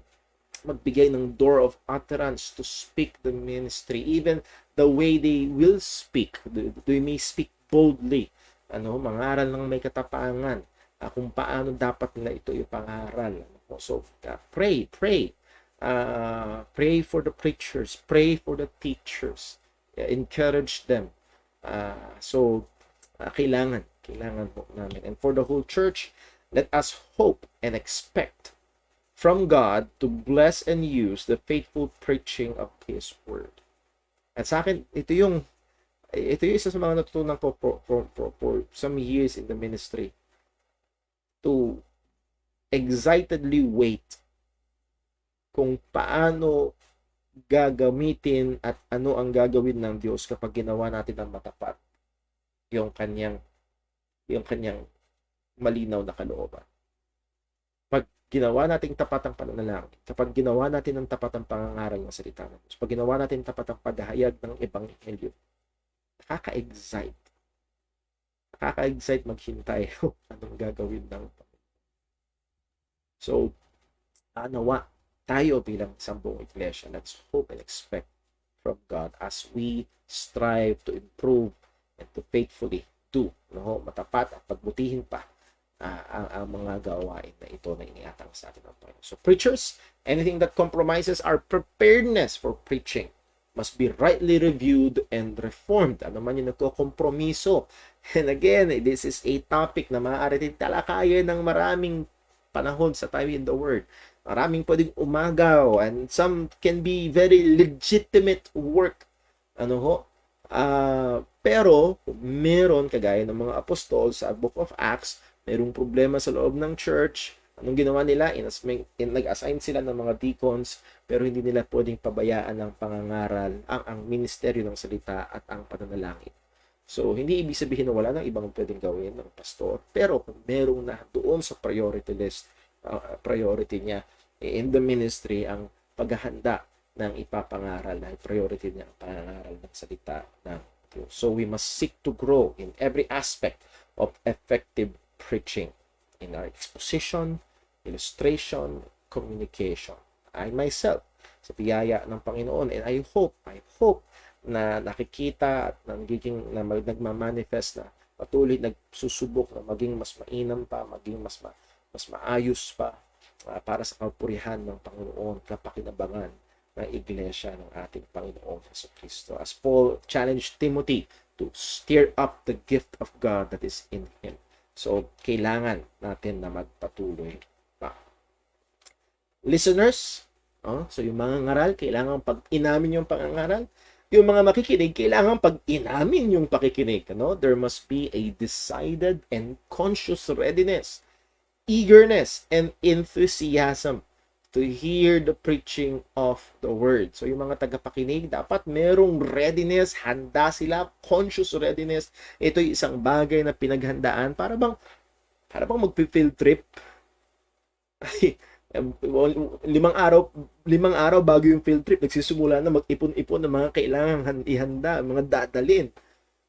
magbigay ng door of utterance to speak the ministry, even the way they will speak. They may speak boldly, mangaral ng may katapangan, kung paano dapat nila ito ipangaral. So, pray for the preachers, pray for the teachers, encourage them. Kailangan po namin. And for the whole church, let us hope and expect from God to bless and use the faithful preaching of His Word. At sa akin, ito yung isa sa mga natutunan ko for some years in the ministry, to excitedly wait kung paano gagamitin at ano ang gagawin ng Diyos kapag ginawa natin ng matapat yung kanyang malinaw na kalooban. Pag ginawa natin tapat ang pananalangin, kapag ginawa natin ng tapat ang pangangaral ng salita ng Diyos, pag ginawa natin tapat ang paghahayag ng ebanghelyo, nakaka-excite maghintay anong gagawin ng Panginoon. So, nawa tayo bilang sambong iglesia, let's hope and expect from God as we strive to improve and to faithfully do, matapat at pagbutihin pa ang mga gawain na ito na iniatang sa atin ng Panginoon. So preachers, anything that compromises our preparedness for preaching must be rightly reviewed and reformed. Ano man yung nagkokompromiso. And again, this is a topic na maaari din talakayan ng maraming panahon sa time in the Word. Maraming pwedeng umagaw, and some can be very legitimate work. Pero meron, kagaya ng mga apostol sa Book of Acts, merong problema sa loob ng church. Anong ginawa nila? Nag-assign sila ng mga deacons, pero hindi nila pwedeng pabayaan ang pangangaral, ang ministeryo ng salita at ang pananalangin. So, hindi ibig sabihin na wala nang ibang pwedeng gawin ng pastor, pero kung merong na doon sa priority list, priority niya in the ministry ang paghahanda ng ipapangaral, na priority niya ang pangangaral ng salita ng Diyos. So, we must seek to grow in every aspect of effective preaching, in our exposition, illustration, communication. I myself, sa biyaya ng Panginoon, and I hope na nakikita at nagmamanifest na patuloy nagsusubok na maging mas mainam pa, maging mas maayos pa para sa kapurihan ng Panginoon, kapakinabangan ng iglesia ng ating Panginoon Jesucristo. As Paul challenged Timothy to stir up the gift of God that is in him. So, kailangan natin na magpatuloy pa. listeners, so yung mga ngaral, kailangan pag-inamin yung pangangaral. Yung mga makikinig, kailangan pag-inamin yung pakikinig. There must be a decided and conscious readiness, eagerness, and enthusiasm to hear the preaching of the word. So yung mga tagapakinig, dapat merong readiness, handa sila, conscious readiness. Ito yung isang bagay na pinaghandaan para bang magpi-field trip. Ay, 5 araw bago yung field trip, nagsisimula na mag-ipon-ipon ng mga kailangan ihanda, mga dadalin.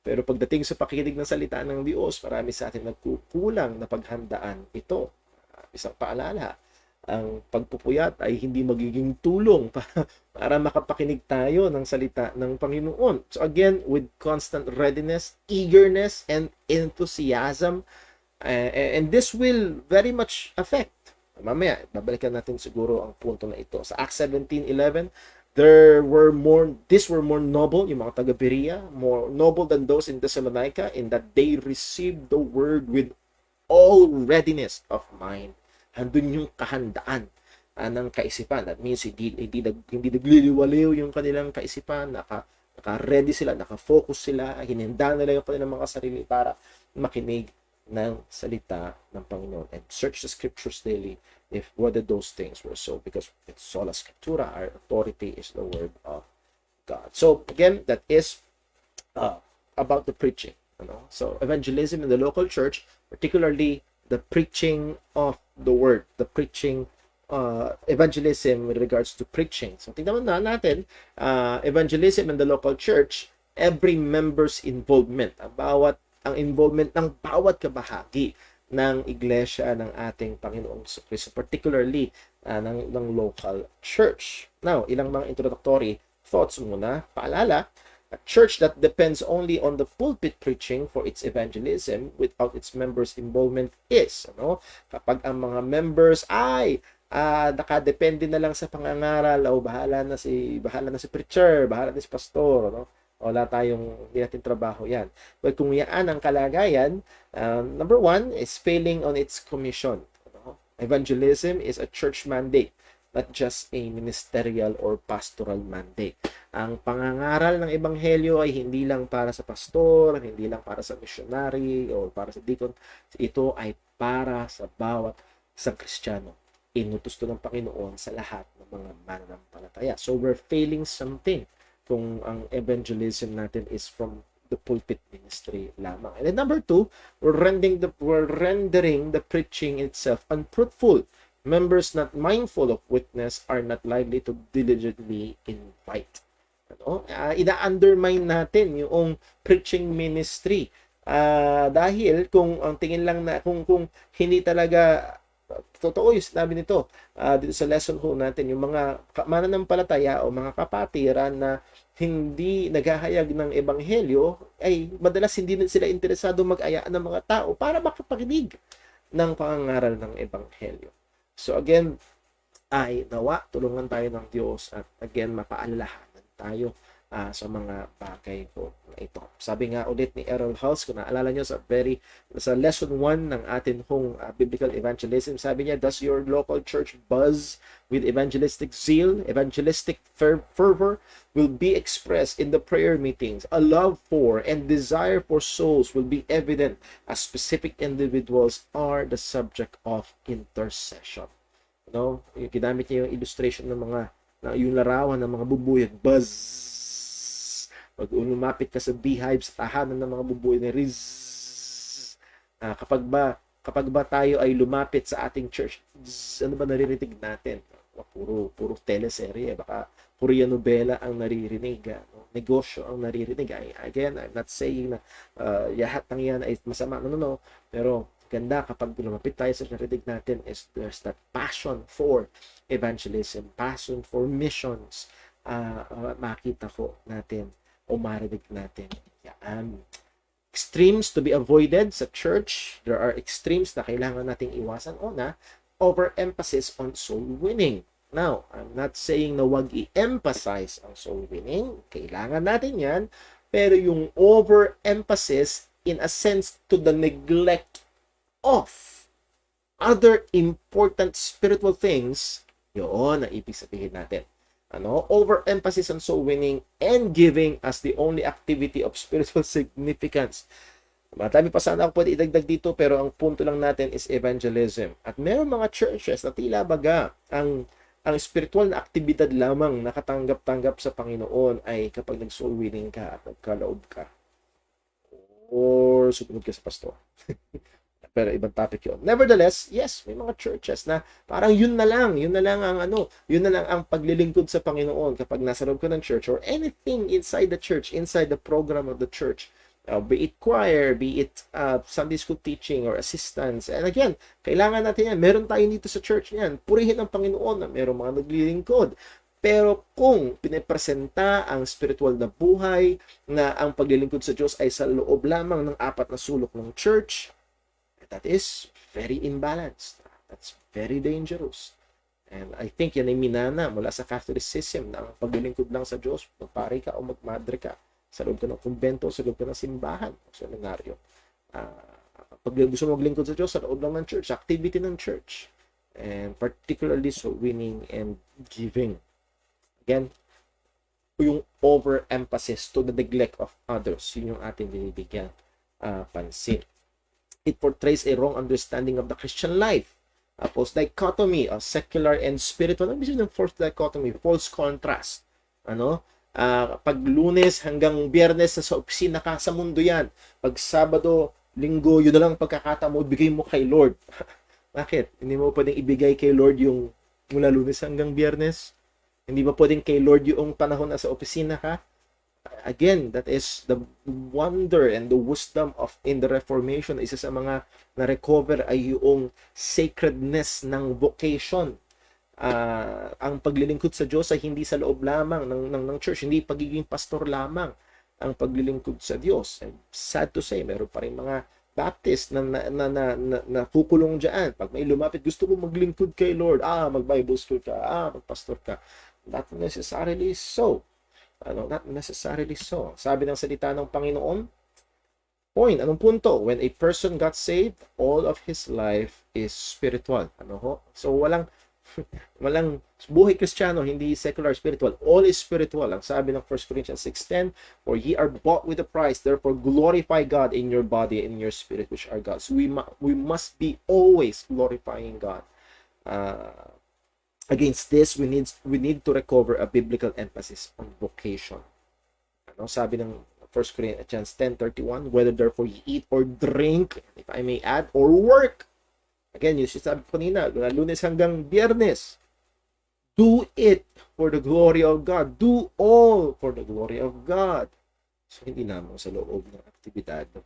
Pero pagdating sa pakikinig ng salita ng Diyos, marami sa atin nagkukulang na paghandaan ito. Isang paalala, ang pagpupuyat ay hindi magiging tulong para makapakinig tayo ng salita ng Panginoon. So again, with constant readiness, eagerness, and enthusiasm, and this will very much affect. Mamaya, babalikan natin siguro ang punto na ito. Sa Acts 17:11, these were more noble, yung mga taga-Berea, more noble than those in Thessalonica, in that they received the word with all readiness of mind. Handun yung kahandaan ng kaisipan. That means hindi nagliliwaliw yung kanilang kaisipan, naka-ready sila, naka-focus sila, hininda nila yung kanilang mga sarili para makinig ng salita ng Panginoon and search the scriptures daily if whether those things were so, because it's sola scriptura, our authority is the word of God. So again, that is about the preaching. So evangelism in the local church, particularly the preaching of the word, the preaching evangelism with regards to preaching. So tingnan natin, evangelism in the local church, every member's involvement, ang involvement ng bawat kabahagi ng iglesia ng ating Panginoong Kristo, particularly ng local church. Now, ilang mga introductory thoughts muna. Paalala, a church that depends only on the pulpit preaching for its evangelism without its members' involvement is, kapag ang mga members ay nakadepende na lang sa pangangaral, bahala na si preacher, bahala na si pastor, wala hindi natin trabaho yan. But kung yan ang kalagayan, number one is failing on its commission. Evangelism is a church mandate, not just a ministerial or pastoral mandate. Ang pangangaral ng ebanghelyo ay hindi lang para sa pastor, hindi lang para sa missionary o para sa deacon. Ito ay para sa bawat isang Kristiyano. Inutos to ng Panginoon sa lahat ng mga mananampalataya. So we're failing something kung ang evangelism natin is from the pulpit ministry lamang. And then number two, we're rendering the preaching itself unfruitful. Members not mindful of witness are not likely to diligently invite. Ina-undermine natin yung preaching ministry. Dahil kung ang tingin lang na kung hindi talaga totoo yung sinabi nito dito sa lesson ho natin, yung mga mananampalataya o mga kapatiran na hindi naghahayag ng ebanghelyo ay madalas hindi sila interesado mag-aya ng mga tao para makapakinig ng pangangaral ng ebanghelyo. So again, ay nawa tulungan tayo ng Diyos at again mapaalalahanan tayo sa mga bagay po na ito. Sabi nga ulit ni Errol Hulse, kung naalala nyo sa lesson 1 ng atin hong biblical evangelism, sabi niya, does your local church buzz with evangelistic zeal? Evangelistic fervor will be expressed in the prayer meetings. A love for and desire for souls will be evident as specific individuals are the subject of intercession. Ginamit niya yung illustration ng yung larawan ng mga bubuyog, buzz. Pag lumapit ka sa beehive, sa tahanan ng mga bubuy na riz, kapag ba tayo ay lumapit sa ating church, ano ba naririnig natin? Puro teleserye, baka Korean novela ang naririnig, negosyo ang naririnig. Again, I'm not saying na lahat ng yan ay masama, no. Pero ganda kapag lumapit tayo sa narinig natin is there's that passion for evangelism, passion for missions. Makita ko natin o marinig natin. Extremes to be avoided sa church. There are extremes na kailangan nating iwasan. Una, overemphasis on soul winning. Now, I'm not saying na wag i-emphasize ang soul winning. Kailangan natin yan. Pero yung overemphasis in a sense to the neglect of other important spiritual things Yun ang ibig sabihin natin. Overemphasis on soul winning and giving as the only activity of spiritual significance. Marami pa sana ako pwede idagdag dito, pero ang punto lang natin is evangelism. At meron mga churches na tila baga ang spiritual na aktibidad lamang nakatanggap-tanggap sa Panginoon ay kapag nag-soul winning ka at nagkaloob ka or sumunod ka sa pastor. Pero ibang topic yun. Nevertheless, yes, may mga churches na parang yun na lang ang paglilingkod sa Panginoon kapag nasa loob ka ng church or anything inside the church, inside the program of the church. Be it choir, be it Sunday school teaching or assistance. And again, kailangan natin yan. Meron tayo dito sa church niyan. Purihin ang Panginoon na meron mga naglilingkod. Pero kung pinapresenta ang spiritual na buhay na ang paglilingkod sa Diyos ay sa loob lamang ng 4 na sulok ng church, that is very imbalanced. That's very dangerous. And I think yan ay minana mula sa Catholicism na ang paglilingkod lang sa Diyos, magpare ka o magmadre ka, sa loob ka ng kumbento, sa loob ka ng simbahan, seminaryo. Pag gusto mo maglingkod sa Diyos, sa loob lang ng church, activity ng church. And particularly so winning and giving. Again, yung overemphasis to the neglect of others, yun yung ating binibigyan pansin. It portrays a wrong understanding of the Christian life. A false dichotomy of secular and spiritual. Ano yung false dichotomy? False contrast. Pag Lunes hanggang Biyernes sa opisina ka, sa mundo yan. Pag Sabado, Linggo, yun na lang pagkakataon mo, bigay mo kay Lord. Bakit? Hindi mo pwedeng ibigay kay Lord yung mula Lunes hanggang Biyernes? Hindi ba pwedeng kay Lord yung panahon na sa opisina ka? Again, that is the wonder and the wisdom of in the Reformation. Isa sa mga na-recover ay yung sacredness ng vocation. Ang paglilingkod sa Diyos ay hindi sa loob lamang ng church, hindi pagiging pastor lamang ang paglilingkod sa Diyos. And sad to say, meron pa rin mga Baptist na kukulong dyan. Pag may lumapit, gusto mo maglingkod kay Lord, mag-Bible school ka, magpastor ka. Not necessarily so. Not necessarily so. Sabi ng salita ng Panginoon, anong punto? When a person got saved, all of his life is spiritual. So walang buhay Kristiyano, hindi secular spiritual. All is spiritual. Ang sabi ng 1 Corinthians 6:10, for ye are bought with a price, therefore glorify God in your body and in your spirit, which are God. So we must be always glorifying God. Against this, we need to recover a biblical emphasis on vocation. Sabi ng 1 Corinthians 10:31, whether therefore ye eat or drink, if I may add, or work. Again, yung sabi ko kanina, Lunes hanggang Biyernes, do it for the glory of God. Do all for the glory of God. So, hindi naman sa loob ng aktibidad ng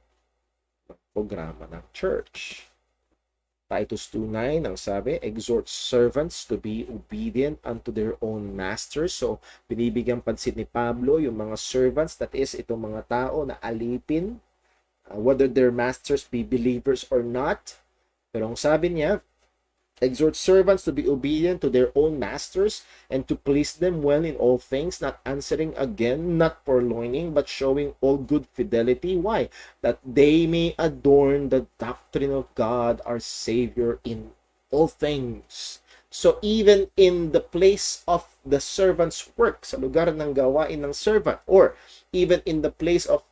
programa ng church. Titus 2:9 ang sabi, exhort servants to be obedient unto their own masters. So, binibigyan pansin ni Pablo yung mga servants, that is, itong mga tao na alipin, whether their masters be believers or not. Pero ang sabi niya, exhort servants to be obedient to their own masters and to please them well in all things, not answering again, not purloining, but showing all good fidelity. Why? That they may adorn the doctrine of God, our Savior, in all things. So even in the place of the servant's work, sa lugar ng gawain ng servant, or even in the place of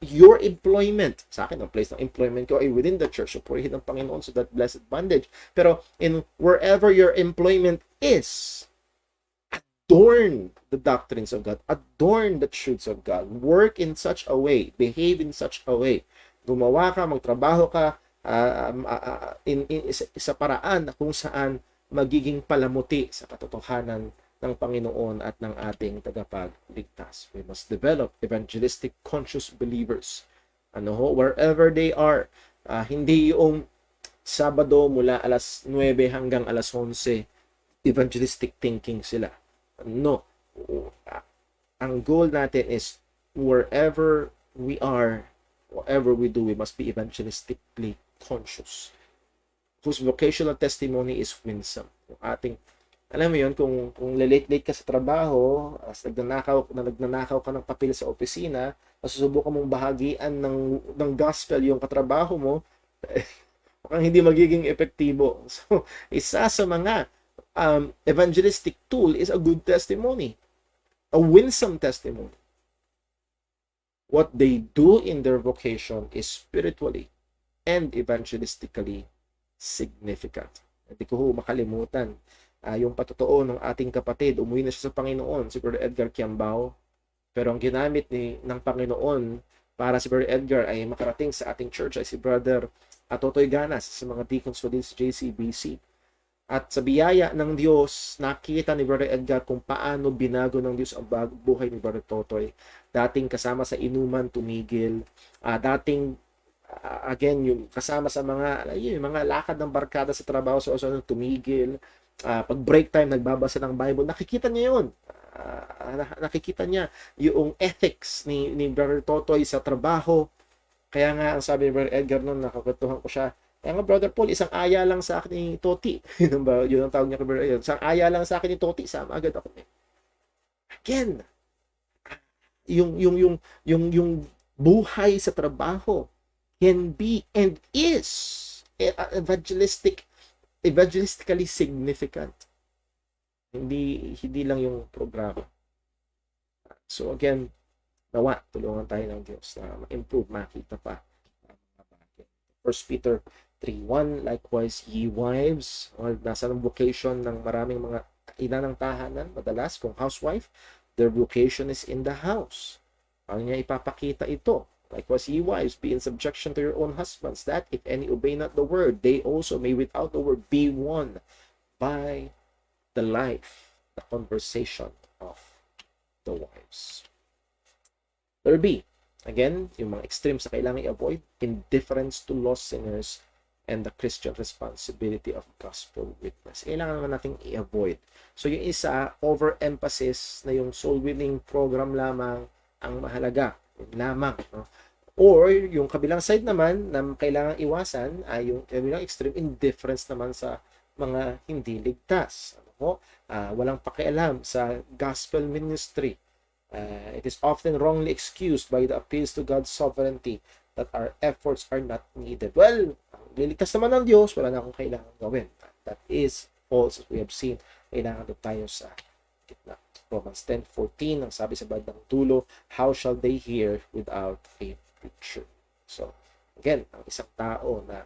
your employment. Sa akin, ang place ng employment ko ay within the church. So, purihin ng Panginoon sa that blessed bondage. Pero, in wherever your employment is, adorn the doctrines of God. Adorn the truths of God. Work in such a way. Behave in such a way. Gumawa ka, magtrabaho ka, sa paraan na kung saan magiging palamuti sa katotohanan ng Panginoon at ng ating tagapagligtas. We must develop evangelistic conscious believers. Wherever they are. Hindi yung Sabado mula alas 9 hanggang alas 11, evangelistic thinking sila. No. Ang goal natin is wherever we are, whatever we do, we must be evangelistically conscious. Whose vocational testimony is winsome. Yung ating alam mo yun, kung late ka sa trabaho, nagnanakaw ka ng papel sa opisina, masusubukan mong bahagian ng gospel yung katrabaho mo, mukhang hindi magiging epektibo. So, isa sa mga evangelistic tool is a good testimony, a winsome testimony. What they do in their vocation is spiritually and evangelistically significant. Hindi ko makalimutan yung patotoo ng ating kapatid. Umuwi na siya sa Panginoon, si Brother Edgar Kiambao. Pero ang ginamit ng Panginoon para si Brother Edgar ay makarating sa ating church ay si Brother Totoy Ganas sa mga deacons ko din sa JCBC. At sa biyaya ng Diyos, nakita ni Brother Edgar kung paano binago ng Diyos ang buhay ni Brother Totoy. Dating kasama sa inuman, tumigil. Dating, again, yung kasama sa mga lakad ng barkada sa trabaho, so tumigil. Pag break time, nagbabasa ng Bible. Nakikita niya yun. Nakikita niya yung ethics ni Brother Totoy sa trabaho. Kaya nga, ang sabi ni Brother Edgar noon, nakakwentuhan ko siya, kaya nga, Brother Paul, isang aya lang sa akin ni Toti. Yun ang tawag niya kay Brother Edgar. Isang aya lang sa akin ni Toti, sama agad ako. Again, yung buhay sa trabaho can be and is evangelistically significant. Hindi lang yung programa. So again, nawa, tulungan tayo ng Diyos na ma-improve, makita pa. 1 Peter 3:1, likewise, ye wives, nasa ng vocation ng maraming mga ina ng tahanan, madalas kung housewife, their vocation is in the house. Ano niya ipapakita ito? Likewise, ye wives, be in subjection to your own husbands, that if any obey not the word, they also may without the word be won by the life, the conversation of the wives. Letter B, again, yung mga extremes na kailangan i-avoid, indifference to lost sinners and the Christian responsibility of gospel witness. Kailangan naman natin i-avoid. So yung isa, overemphasis na yung soul winning program lamang ang mahalaga. Yun lamang. No? Or yung kabilang side naman na kailangan iwasan ay yung kabilang extreme, indifference naman sa mga hindi ligtas. Walang pakialam sa gospel ministry. It is often wrongly excused by the appeals to God's sovereignty that our efforts are not needed. Well, liligtas naman ng Diyos, wala na akong kailangan gawin. That is false, as we have seen. Kailangan doon tayo sa gitna. Romans 10:14, ang sabi sa bandang dulo, how shall they hear without a preacher? So, again, ang isang tao na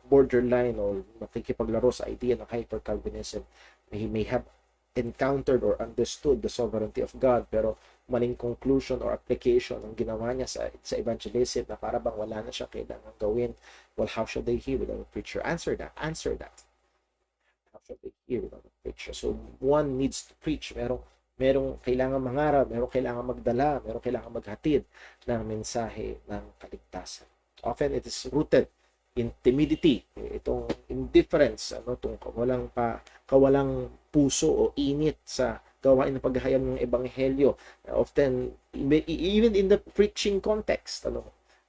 borderline o makikipaglaro sa idea ng hyper-Calvinism, he may have encountered or understood the sovereignty of God, pero maling conclusion or application ang ginawa niya sa evangelism na para bang wala na siya kailangan gawin. Well, how should they hear without a preacher? Answer that. How should they hear without a preacher? So, one needs to preach. Merong kailangan mangarap, merong kailangan magdala, merong kailangan maghatid ng mensahe ng kaligtasan. Often, it is rooted in timidity, itong indifference, itong kawalang puso o init sa gawain ng paghahayag ng ebanghelyo. Often, even in the preaching context,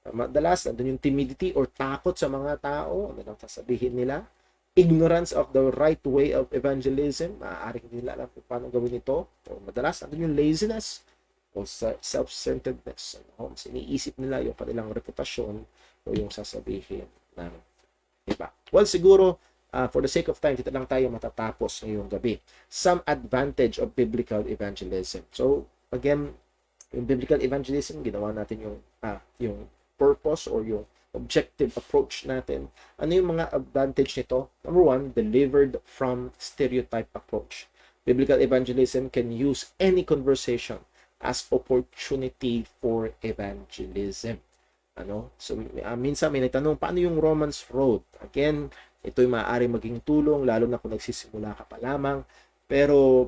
madalas nandun yung timidity or takot sa mga tao, ano lang sasabihin nila, ignorance of the right way of evangelism, maaaring nila alam kung paano gawin ito, o madalas nandun yung laziness o self-centeredness. Mas iniisip nila yung kanilang reputasyon o yung sasabihin ng iba. Well, siguro, for the sake of time, dito lang tayo matatapos ngayong gabi. Some advantage of biblical evangelism. So, again, yung biblical evangelism, ginawa natin yung purpose or yung objective approach natin. Ano yung mga advantage nito? Number one, delivered from stereotype approach. Biblical evangelism can use any conversation as opportunity for evangelism. So, minsan may nagtanong, paano yung Romans Road? Again, ito'y maaari maging tulong, lalo na kung nagsisimula ka pa lamang. Pero,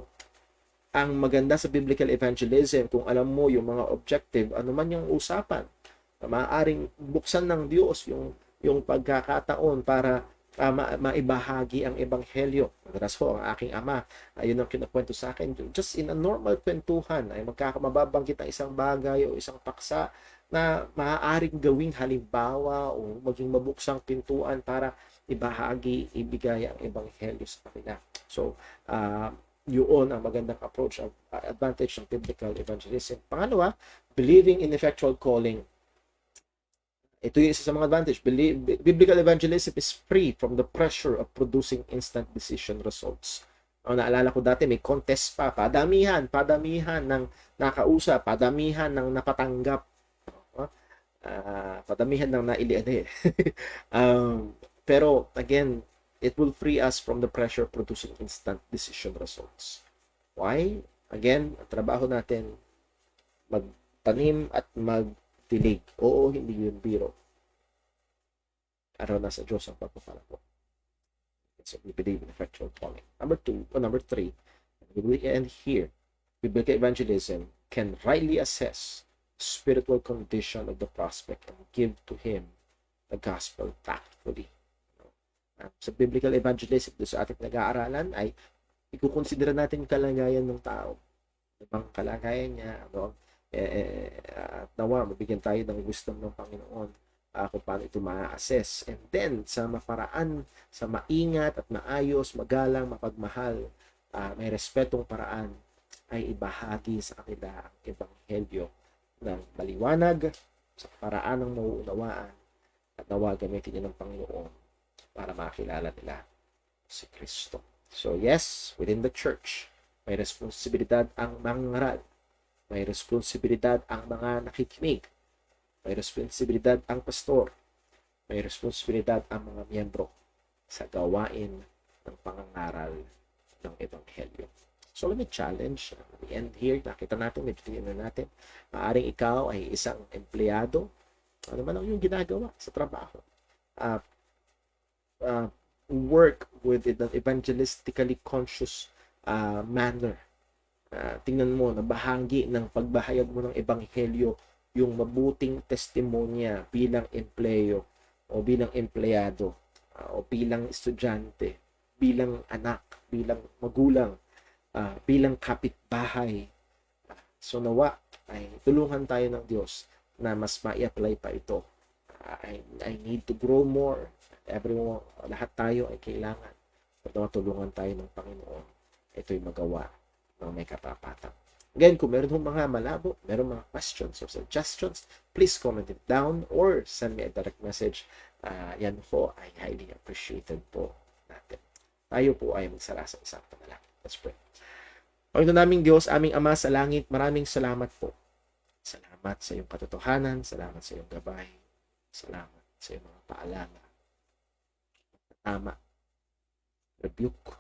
ang maganda sa biblical evangelism, kung alam mo yung mga objective, ano man yung usapan, maaaring buksan ng Diyos yung pagkakataon para maibahagi ang ebanghelyo. Madalas ho, ang aking ama, ayun ang kinakwento sa akin, just in a normal kwentuhan, ay mababanggit ang isang bagay o isang paksa na maaaring gawing halimbawa o maging mabuksang pintuan para ibahagi, ibigay ang ebanghelyo sa kanila. So, yun ang magandang approach of advantage ng biblical evangelism. Pangalawa, believing in effectual calling. Ito yung isa sa mga advantage. Biblical evangelism is free from the pressure of producing instant decision results. Naalala ko dati may contest pa, padamihan ng nakausap, padamihan ng napatanggap, no? Padamihan ng nailiade. Pero again, it will free us from the pressure producing instant decision results. Why? Again, ang trabaho natin, magtanim at magdilig. Oo, hindi yun biro. Araw na sa Diyos ang pagpapala po. So we believe in effectual calling. Number three, we end here. Biblical evangelism can rightly assess spiritual condition of the prospect and give to him the gospel tactfully. Sa biblical evangelism, sa ating nag-aaralan ay ikukonsidera natin kalagayan ng tao. Ibang kalagayan niya, nawa, mabigyan tayo ng wisdom ng Panginoon kung paano ito ma-assess. And then, sa maparaan, sa maingat at maayos, magalang, mapagmahal, may respetong paraan, ay ibahagi sa kanila ang ebanghelyo ng maliwanag, sa paraan ng mauunawaan, at nawa gamitin niya ng Panginoon para makilala nila si Kristo. So yes, within the church, may responsibilidad ang mangaral, may responsibilidad ang mga nakikinig, may responsibilidad ang pastor, may responsibilidad ang mga miyembro sa gawain ng pangangaral ng Ebanghelyo. So let me challenge, we end here, nakita natin, medyo tingnan natin, maaring ikaw ay isang empleyado, ano man ang iyong ginagawa sa trabaho, work with an evangelistically conscious manner. Tingnan mo, nabahagi ng pagbahayag mo ng Ebanghelyo yung mabuting testimonya bilang empleyo o bilang empleyado o bilang estudyante, bilang anak, bilang magulang, bilang kapitbahay. So nawa ay tulungan tayo ng Diyos na mas ma-apply pa ito. I need to grow more. Everyone, lahat tayo ay kailangan. Pero tulungan tayo ng Panginoon. Ito'y magawa ng may katapatan. Again, kung meron hong mga malabo, meron mga questions or suggestions, please comment it down or send me a direct message. Yan po ay highly appreciated po natin. Tayo po ay magsara sa isang panalangin. Let's pray. Panginoon naming Diyos, aming Ama sa langit, maraming salamat po. Salamat sa iyong katotohanan, salamat sa iyong gabay, salamat sa iyong mga paalala. Tama. Rebuke.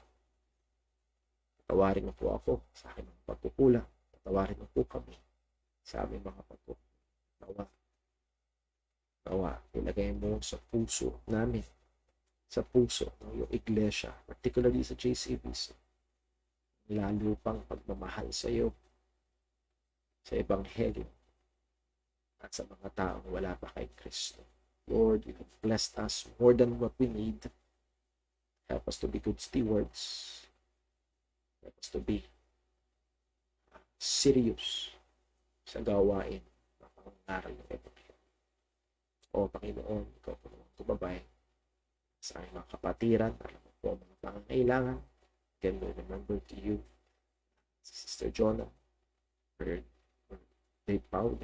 Patawarin mo po ako sa aking mga pagkukulang. Patawarin mo po kami sa aming mga pagkukulang. Nawa, ilagay mo sa puso namin, sa puso ng iyong iglesia, particularly sa JCBC, lalo pang pagmamahal sa iyo, sa Ebanghelyo, at sa mga taong wala pa kay Kristo. Lord, you have blessed us more than what we need. Help us to be good stewards. Help us to be serious sa gawain ng pangangaral ng Ebanghelyo. O Panginoon, ikaw po naman tumabay sa aming mga kapatiran, alam mo po ang mga pangangailangan. Again, we remember to you, Sister Jonah, or Dave Paul,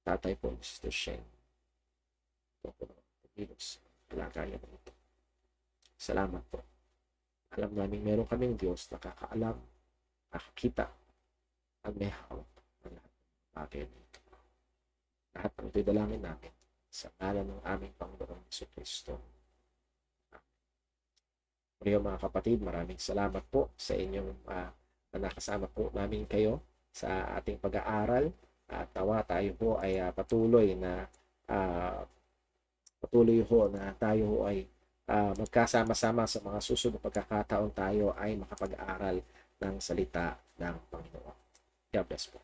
tatay po ni Sister Shane. Ikaw po naman pumilos sa kalagayan ng ito. Salamat po. Alam namin meron kaming Diyos na nakakaalam, nakakita, at may hawak ng lahat ng bagay nito. Lahat ng ito'y dalangin namin sa ngalan ng aming Panginoong Jesucristo. Muli mga kapatid, maraming salamat po sa inyong nakasama po namin kayo sa ating pag-aaral. At tawa tayo po ay patuloy na tayo ay magkasama-sama sa mga susunod na pagkakataon tayo ay makapag-aaral ng salita ng Panginoon. God bless po.